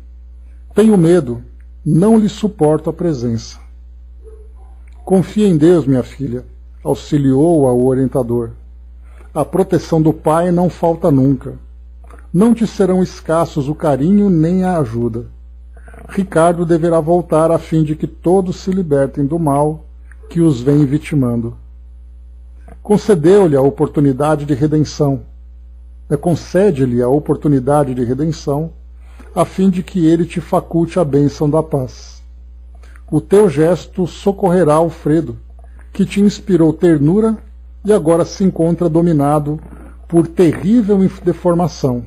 tenho medo, não lhe suporto a presença. Confia em Deus, minha filha, auxiliou-a o orientador. A proteção do Pai não falta nunca. Não te serão escassos o carinho nem a ajuda. Ricardo deverá voltar a fim de que todos se libertem do mal que os vem vitimando. Concedeu-lhe a oportunidade de redenção. Concede-lhe a oportunidade de redenção, a fim de que ele te faculte a bênção da paz. O teu gesto socorrerá Alfredo, que te inspirou ternura e agora se encontra dominado por terrível deformação.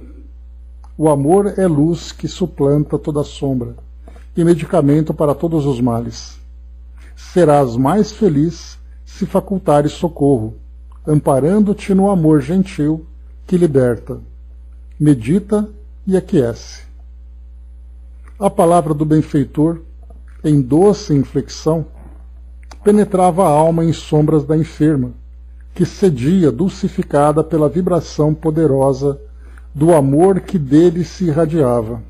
O amor é luz que suplanta toda sombra e medicamento para todos os males. Serás mais feliz se facultares socorro, amparando-te no amor gentil que liberta. Medita e aquece. A palavra do benfeitor, em doce inflexão, penetrava a alma em sombras da enferma, que cedia dulcificada pela vibração poderosa do amor que dele se irradiava.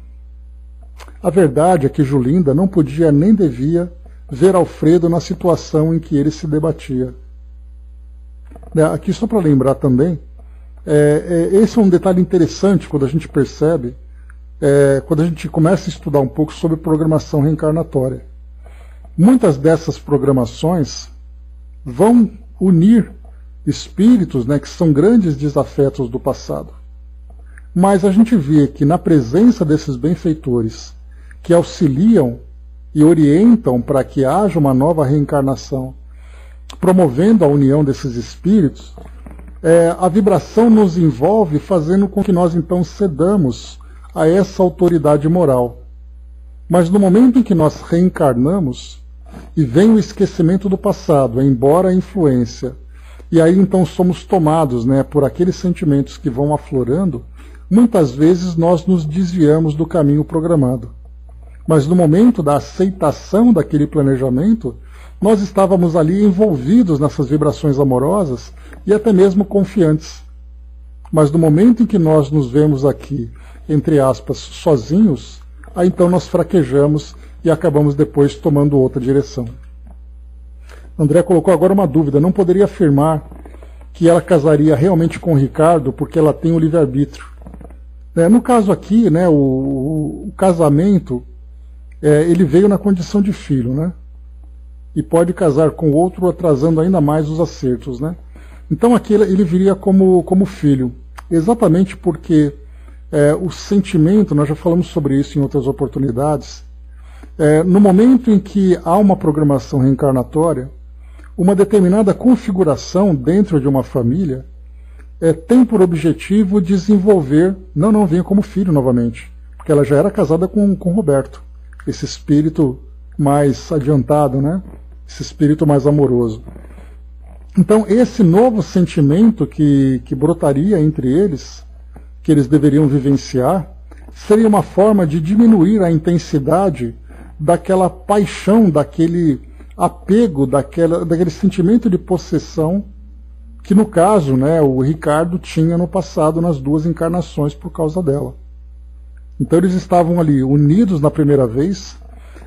A verdade é que Julinda não podia nem devia ver Alfredo na situação em que ele se debatia. Aqui só para lembrar também, esse é um detalhe interessante quando a gente percebe, quando a gente começa a estudar um pouco sobre programação reencarnatória. Muitas dessas programações vão unir espíritos que são grandes desafetos do passado. Mas a gente vê que na presença desses benfeitores que auxiliam e orientam para que haja uma nova reencarnação, promovendo a união desses espíritos, a vibração nos envolve, fazendo com que nós então cedamos a essa autoridade moral. Mas no momento em que nós reencarnamos, e vem o esquecimento do passado, embora a influência, e aí então somos tomados por aqueles sentimentos que vão aflorando, muitas vezes nós nos desviamos do caminho programado. Mas no momento da aceitação daquele planejamento, nós estávamos ali envolvidos nessas vibrações amorosas e até mesmo confiantes. Mas no momento em que nós nos vemos aqui, entre aspas, sozinhos, aí então nós fraquejamos e acabamos depois tomando outra direção. André colocou agora uma dúvida. Não poderia afirmar que ela casaria realmente com o Ricardo porque ela tem o livre-arbítrio. No caso aqui, né, o casamento, ele veio na condição de filho, né? E pode casar com outro, atrasando ainda mais os acertos, né? Então aqui ele viria como filho, exatamente porque o sentimento, nós já falamos sobre isso em outras oportunidades, no momento em que há uma programação reencarnatória, uma determinada configuração dentro de uma família tem por objetivo desenvolver, não venha como filho novamente, porque ela já era casada com Roberto, esse espírito mais adiantado, né? Esse espírito mais amoroso. Então esse novo sentimento que brotaria entre eles, que eles deveriam vivenciar, seria uma forma de diminuir a intensidade daquela paixão, daquele apego, daquele sentimento de possessão que no caso, né, o Ricardo tinha no passado nas duas encarnações por causa dela. Então eles estavam ali unidos na primeira vez.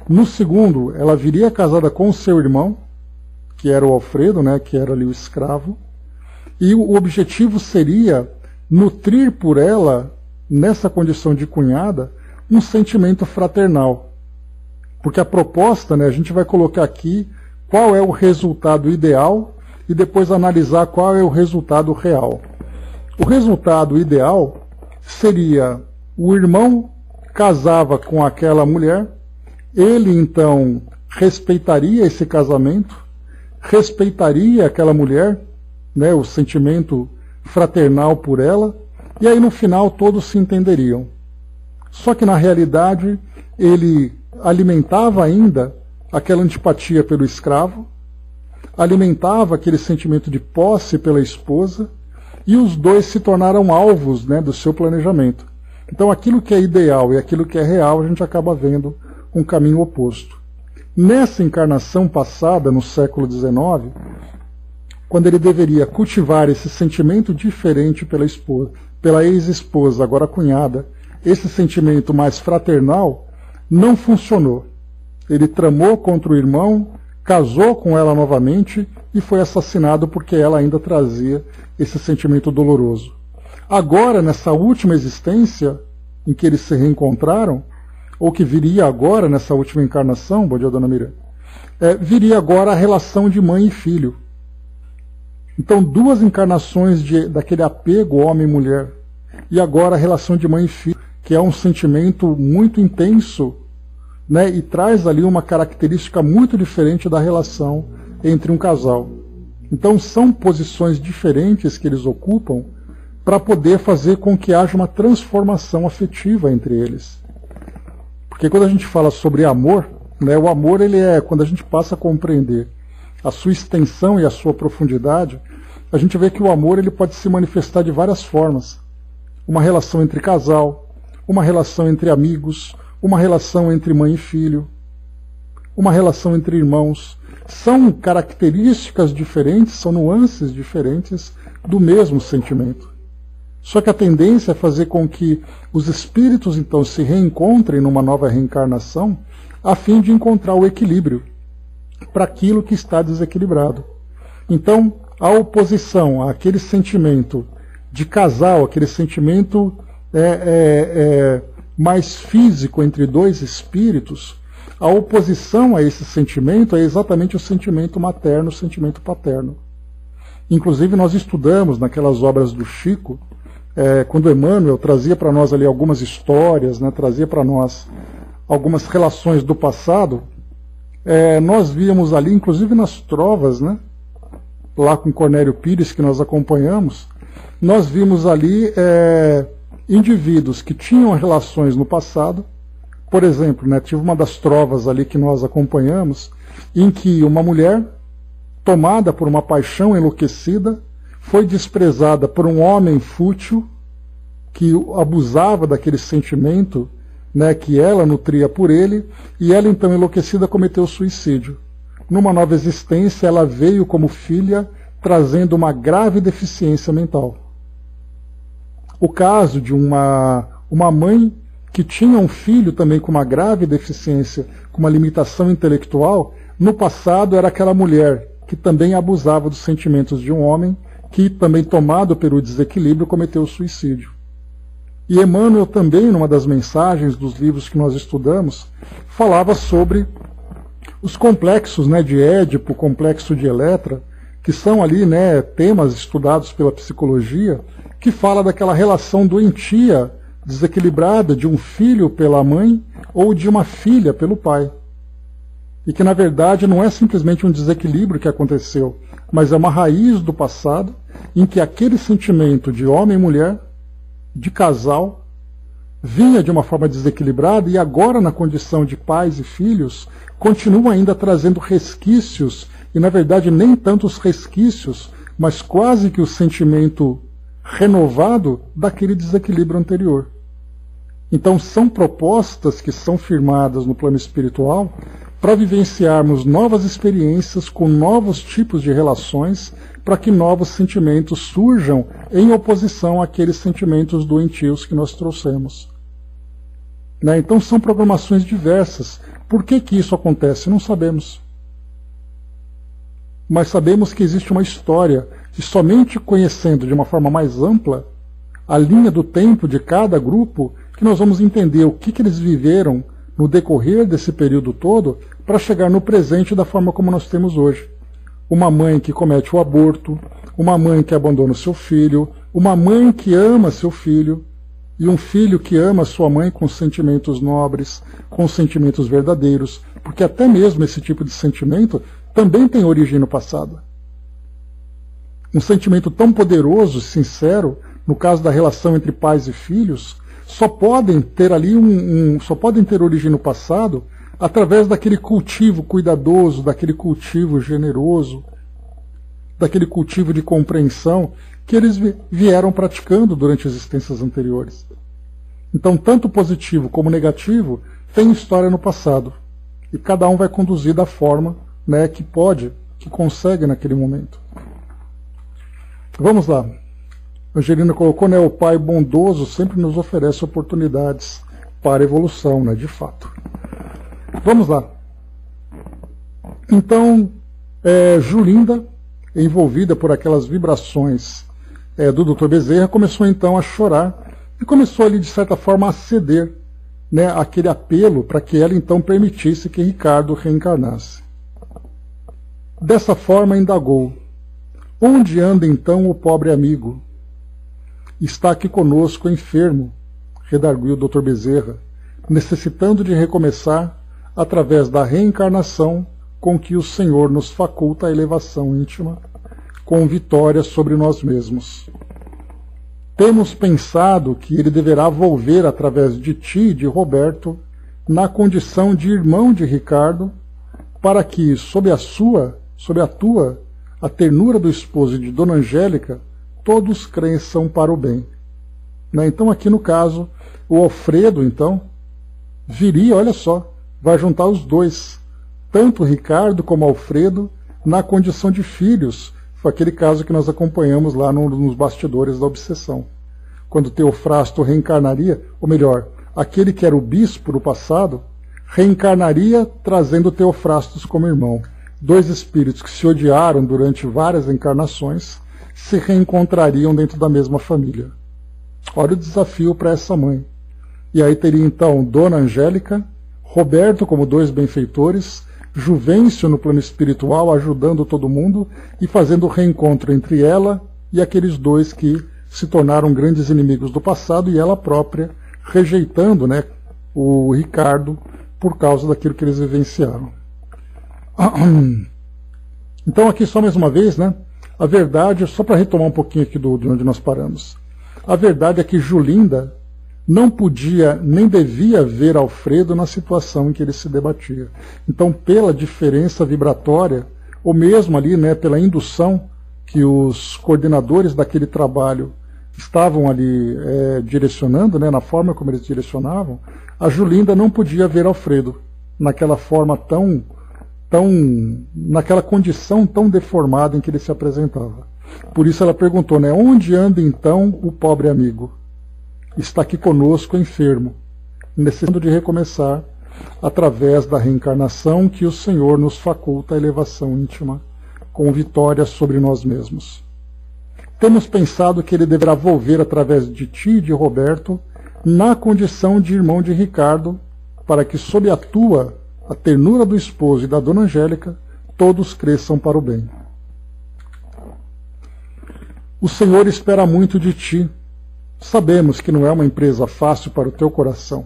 No segundo, ela viria casada com o seu irmão, que era o Alfredo, né, que era ali o escravo, e o objetivo seria nutrir por ela, nessa condição de cunhada, um sentimento fraternal. Porque a proposta, né, a gente vai colocar aqui qual é o resultado ideal e depois analisar qual é o resultado real. O resultado ideal seria o irmão casava com aquela mulher, ele então respeitaria esse casamento, respeitaria aquela mulher, né, o sentimento fraternal por ela, e aí no final todos se entenderiam. Só que na realidade ele alimentava ainda aquela antipatia pelo escravo, alimentava aquele sentimento de posse pela esposa, e os dois se tornaram alvos, né, do seu planejamento. Então aquilo que é ideal e aquilo que é real, a gente acaba vendo um caminho oposto. Nessa encarnação passada, no século XIX, quando ele deveria cultivar esse sentimento diferente pela esposa, pela ex-esposa, agora cunhada, esse sentimento mais fraternal, não funcionou. Ele tramou contra o irmão, casou com ela novamente e foi assassinado porque ela ainda trazia esse sentimento doloroso. Agora, nessa última existência em que eles se reencontraram, ou que viria agora nessa última encarnação, bom dia, dona Miriam, viria agora a relação de mãe e filho. Então, duas encarnações daquele apego homem e mulher, e agora a relação de mãe e filho, que é um sentimento muito intenso, né, e traz ali uma característica muito diferente da relação entre um casal. Então são posições diferentes que eles ocupam para poder fazer com que haja uma transformação afetiva entre eles. Porque quando a gente fala sobre amor, né, o amor ele quando a gente passa a compreender a sua extensão e a sua profundidade, a gente vê que o amor ele pode se manifestar de várias formas. Uma relação entre casal, uma relação entre amigos, uma relação entre mãe e filho, uma relação entre irmãos. São características diferentes, são nuances diferentes do mesmo sentimento. Só que a tendência é fazer com que os espíritos então se reencontrem numa nova reencarnação a fim de encontrar o equilíbrio para aquilo que está desequilibrado. Então, a oposição àquele sentimento de casal, aquele sentimento mais físico entre dois espíritos, a oposição a esse sentimento é exatamente o sentimento materno, o sentimento paterno. Inclusive nós estudamos naquelas obras do Chico, quando Emmanuel trazia para nós ali algumas histórias, né, trazia para nós algumas relações do passado, nós víamos ali, inclusive nas trovas, né, lá com Cornélio Pires, que nós acompanhamos, nós vimos ali indivíduos que tinham relações no passado. Por exemplo, né, tive uma das trovas ali que nós acompanhamos, em que uma mulher, tomada por uma paixão enlouquecida, foi desprezada por um homem fútil, que abusava daquele sentimento, né, que ela nutria por ele, e ela então enlouquecida cometeu suicídio. Numa nova existência, ela veio como filha, trazendo uma grave deficiência mental. O caso de uma mãe que tinha um filho também com uma grave deficiência, com uma limitação intelectual, no passado era aquela mulher que também abusava dos sentimentos de um homem que, também tomado pelo desequilíbrio, cometeu suicídio. E Emmanuel também, numa das mensagens dos livros que nós estudamos, falava sobre os complexos, né, de Édipo, o complexo de Eletra, que são ali, né, temas estudados pela psicologia, que fala daquela relação doentia, desequilibrada de um filho pela mãe ou de uma filha pelo pai. E que, na verdade, não é simplesmente um desequilíbrio que aconteceu, mas é uma raiz do passado em que aquele sentimento de homem e mulher, de casal, vinha de uma forma desequilibrada e agora, na condição de pais e filhos, continua ainda trazendo resquícios, e na verdade nem tantos resquícios, mas quase que o sentimento renovado daquele desequilíbrio anterior. Então são propostas que são firmadas no plano espiritual para vivenciarmos novas experiências com novos tipos de relações, para que novos sentimentos surjam em oposição àqueles sentimentos doentios que nós trouxemos. Né? Então são programações diversas. Por que isso acontece? Não sabemos. Mas sabemos que existe uma história, e somente conhecendo de uma forma mais ampla a linha do tempo de cada grupo, que nós vamos entender o que eles viveram no decorrer desse período todo, para chegar no presente da forma como nós temos hoje. Uma mãe que comete o aborto, uma mãe que abandona o seu filho, uma mãe que ama seu filho, e um filho que ama sua mãe com sentimentos nobres, com sentimentos verdadeiros, porque até mesmo esse tipo de sentimento também tem origem no passado. Um sentimento tão poderoso e sincero, no caso da relação entre pais e filhos, só podem ter ali só podem ter origem no passado através daquele cultivo cuidadoso, daquele cultivo generoso, daquele cultivo de compreensão que eles vieram praticando durante existências anteriores. Então, tanto positivo como negativo tem história no passado, e cada um vai conduzir da forma, né, que pode, que consegue naquele momento. Vamos lá. Angelina colocou, né, o Pai bondoso sempre nos oferece oportunidades para a evolução, né, de fato. Vamos lá. Então, Julinda, envolvida por aquelas vibrações do Dr. Bezerra, começou então a chorar e começou ali, de certa forma, a ceder, né, aquele apelo para que ela então permitisse que Ricardo reencarnasse. Dessa forma indagou: onde anda então o pobre amigo? Está aqui conosco enfermo, redarguiu o Dr. Bezerra, necessitando de recomeçar através da reencarnação com que o Senhor nos faculta a elevação íntima, com vitória sobre nós mesmos. Temos pensado que ele deverá volver através de ti e de Roberto, na condição de irmão de Ricardo, para que, sob a tua, a ternura do esposo de Dona Angélica, todos cresçam para o bem. Né? Então, aqui no caso, o Alfredo, então, viria, olha só, vai juntar os dois, tanto Ricardo como Alfredo, na condição de filhos. Foi aquele caso que nós acompanhamos lá nos bastidores da obsessão. Quando Teofrasto reencarnaria, ou melhor, aquele que era o bispo no passado, reencarnaria trazendo Teofrastos como irmão. Dois espíritos que se odiaram durante várias encarnações se reencontrariam dentro da mesma família. Olha o desafio para essa mãe. E aí teria então Dona Angélica, Roberto como dois benfeitores, Juvencio no plano espiritual ajudando todo mundo e fazendo o reencontro entre ela e aqueles dois que se tornaram grandes inimigos do passado, e ela própria rejeitando, né, o Ricardo por causa daquilo que eles vivenciaram. Então aqui só mais uma vez, né, a verdade, só para retomar um pouquinho aqui de onde nós paramos, a verdade é que Julinda não podia nem devia ver Alfredo na situação em que ele se debatia. Então, pela diferença vibratória, ou mesmo ali, né, pela indução que os coordenadores daquele trabalho estavam ali direcionando, né, na forma como eles direcionavam, a Julinda não podia ver Alfredo naquela forma naquela condição tão deformada em que ele se apresentava. Por isso ela perguntou, né, onde anda então o pobre amigo? Está aqui conosco enfermo, necessitando de recomeçar através da reencarnação que o Senhor nos faculta a elevação íntima, com vitória sobre nós mesmos. Temos pensado que ele deverá volver através de ti e de Roberto na condição de irmão de Ricardo, para que, sob a ternura do esposo e da dona Angélica, todos cresçam para o bem. O Senhor espera muito de ti. Sabemos que não é uma empresa fácil para o teu coração.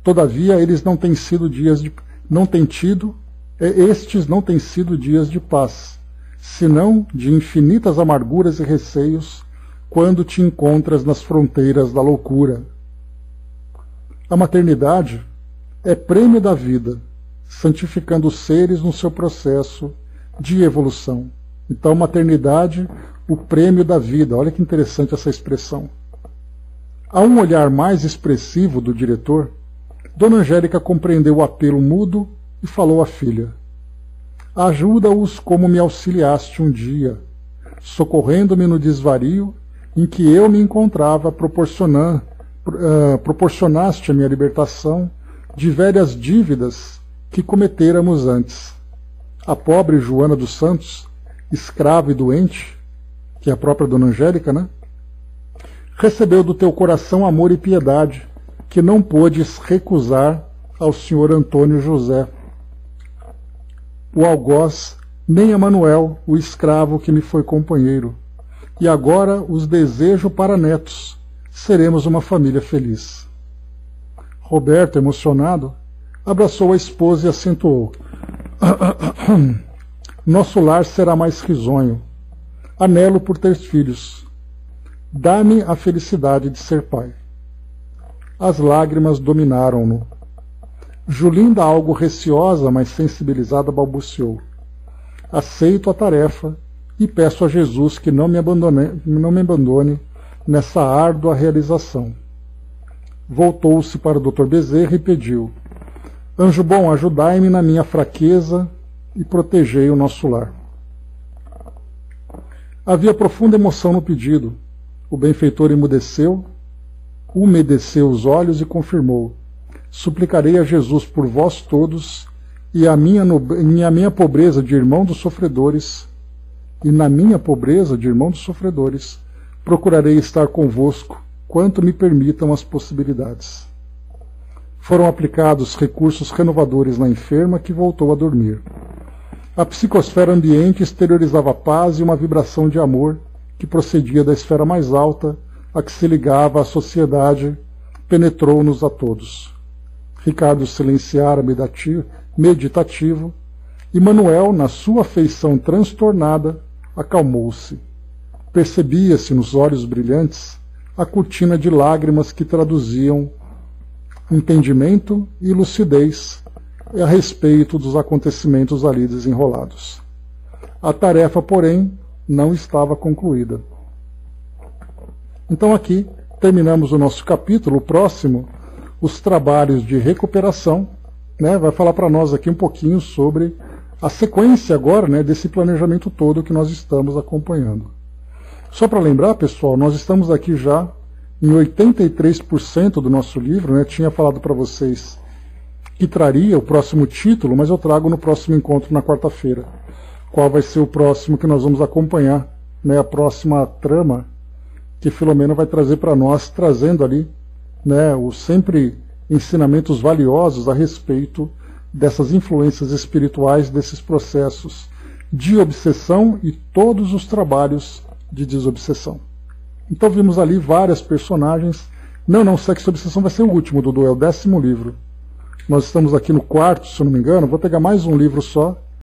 Todavia, estes não têm sido dias de paz, senão de infinitas amarguras e receios, quando te encontras nas fronteiras da loucura. A maternidade é prêmio da vida, santificando os seres no seu processo de evolução. Então, maternidade, o prêmio da vida. Olha que interessante essa expressão. A um olhar mais expressivo do diretor, Dona Angélica compreendeu o apelo mudo e falou à filha: ajuda-os como me auxiliaste um dia, socorrendo-me no desvario em que eu me encontrava, proporcionaste a minha libertação de velhas dívidas que cometêramos antes. A pobre Joana dos Santos, escrava e doente, que é a própria Dona Angélica, né? Recebeu do teu coração amor e piedade, que não pôdes recusar ao senhor Antônio José, o algoz, nem a Manuel, o escravo que me foi companheiro. E agora os desejo para netos. Seremos uma família feliz. Roberto, emocionado, abraçou a esposa e acentuou: nosso lar será mais risonho. Anelo por ter filhos. Dá-me a felicidade de ser pai. As lágrimas dominaram-no. Julinda, algo receosa, mas sensibilizada, balbuciou: aceito a tarefa e peço a Jesus que não me abandone nessa árdua realização. Voltou-se para o Dr. Bezerra e pediu: anjo bom, ajudai-me na minha fraqueza e protegei o nosso lar. Havia profunda emoção no pedido. O benfeitor umedeceu os olhos e confirmou: suplicarei a Jesus por vós todos, e na minha pobreza de irmão dos sofredores, procurarei estar convosco, quanto me permitam as possibilidades. Foram aplicados recursos renovadores na enferma, que voltou a dormir. A psicosfera ambiente exteriorizava paz e uma vibração de amor que procedia da esfera mais alta, a que se ligava à sociedade, penetrou-nos a todos. Ricardo silenciara meditativo, e Manuel, na sua afeição transtornada, acalmou-se. Percebia-se nos olhos brilhantes a cortina de lágrimas que traduziam entendimento e lucidez a respeito dos acontecimentos ali desenrolados. A tarefa, porém, não estava concluída. Então aqui terminamos o nosso capítulo. O próximo, os trabalhos de recuperação, né, vai falar para nós aqui um pouquinho sobre a sequência agora, né, desse planejamento todo que nós estamos acompanhando. Só para lembrar, pessoal, nós estamos aqui já em 83% do nosso livro, né? Tinha falado para vocês que traria o próximo título, mas eu trago no próximo encontro na quarta-feira. Qual vai ser o próximo que nós vamos acompanhar, né? A próxima trama que Filomena vai trazer para nós, trazendo ali, né, os sempre ensinamentos valiosos a respeito dessas influências espirituais, desses processos de obsessão e todos os trabalhos de desobsessão. Então vimos ali várias personagens. Não, Sexo e Obsessão vai ser o último, Dudu, é o 10º livro. Nós estamos aqui no 4º, se eu não me engano. Vou pegar mais um livro só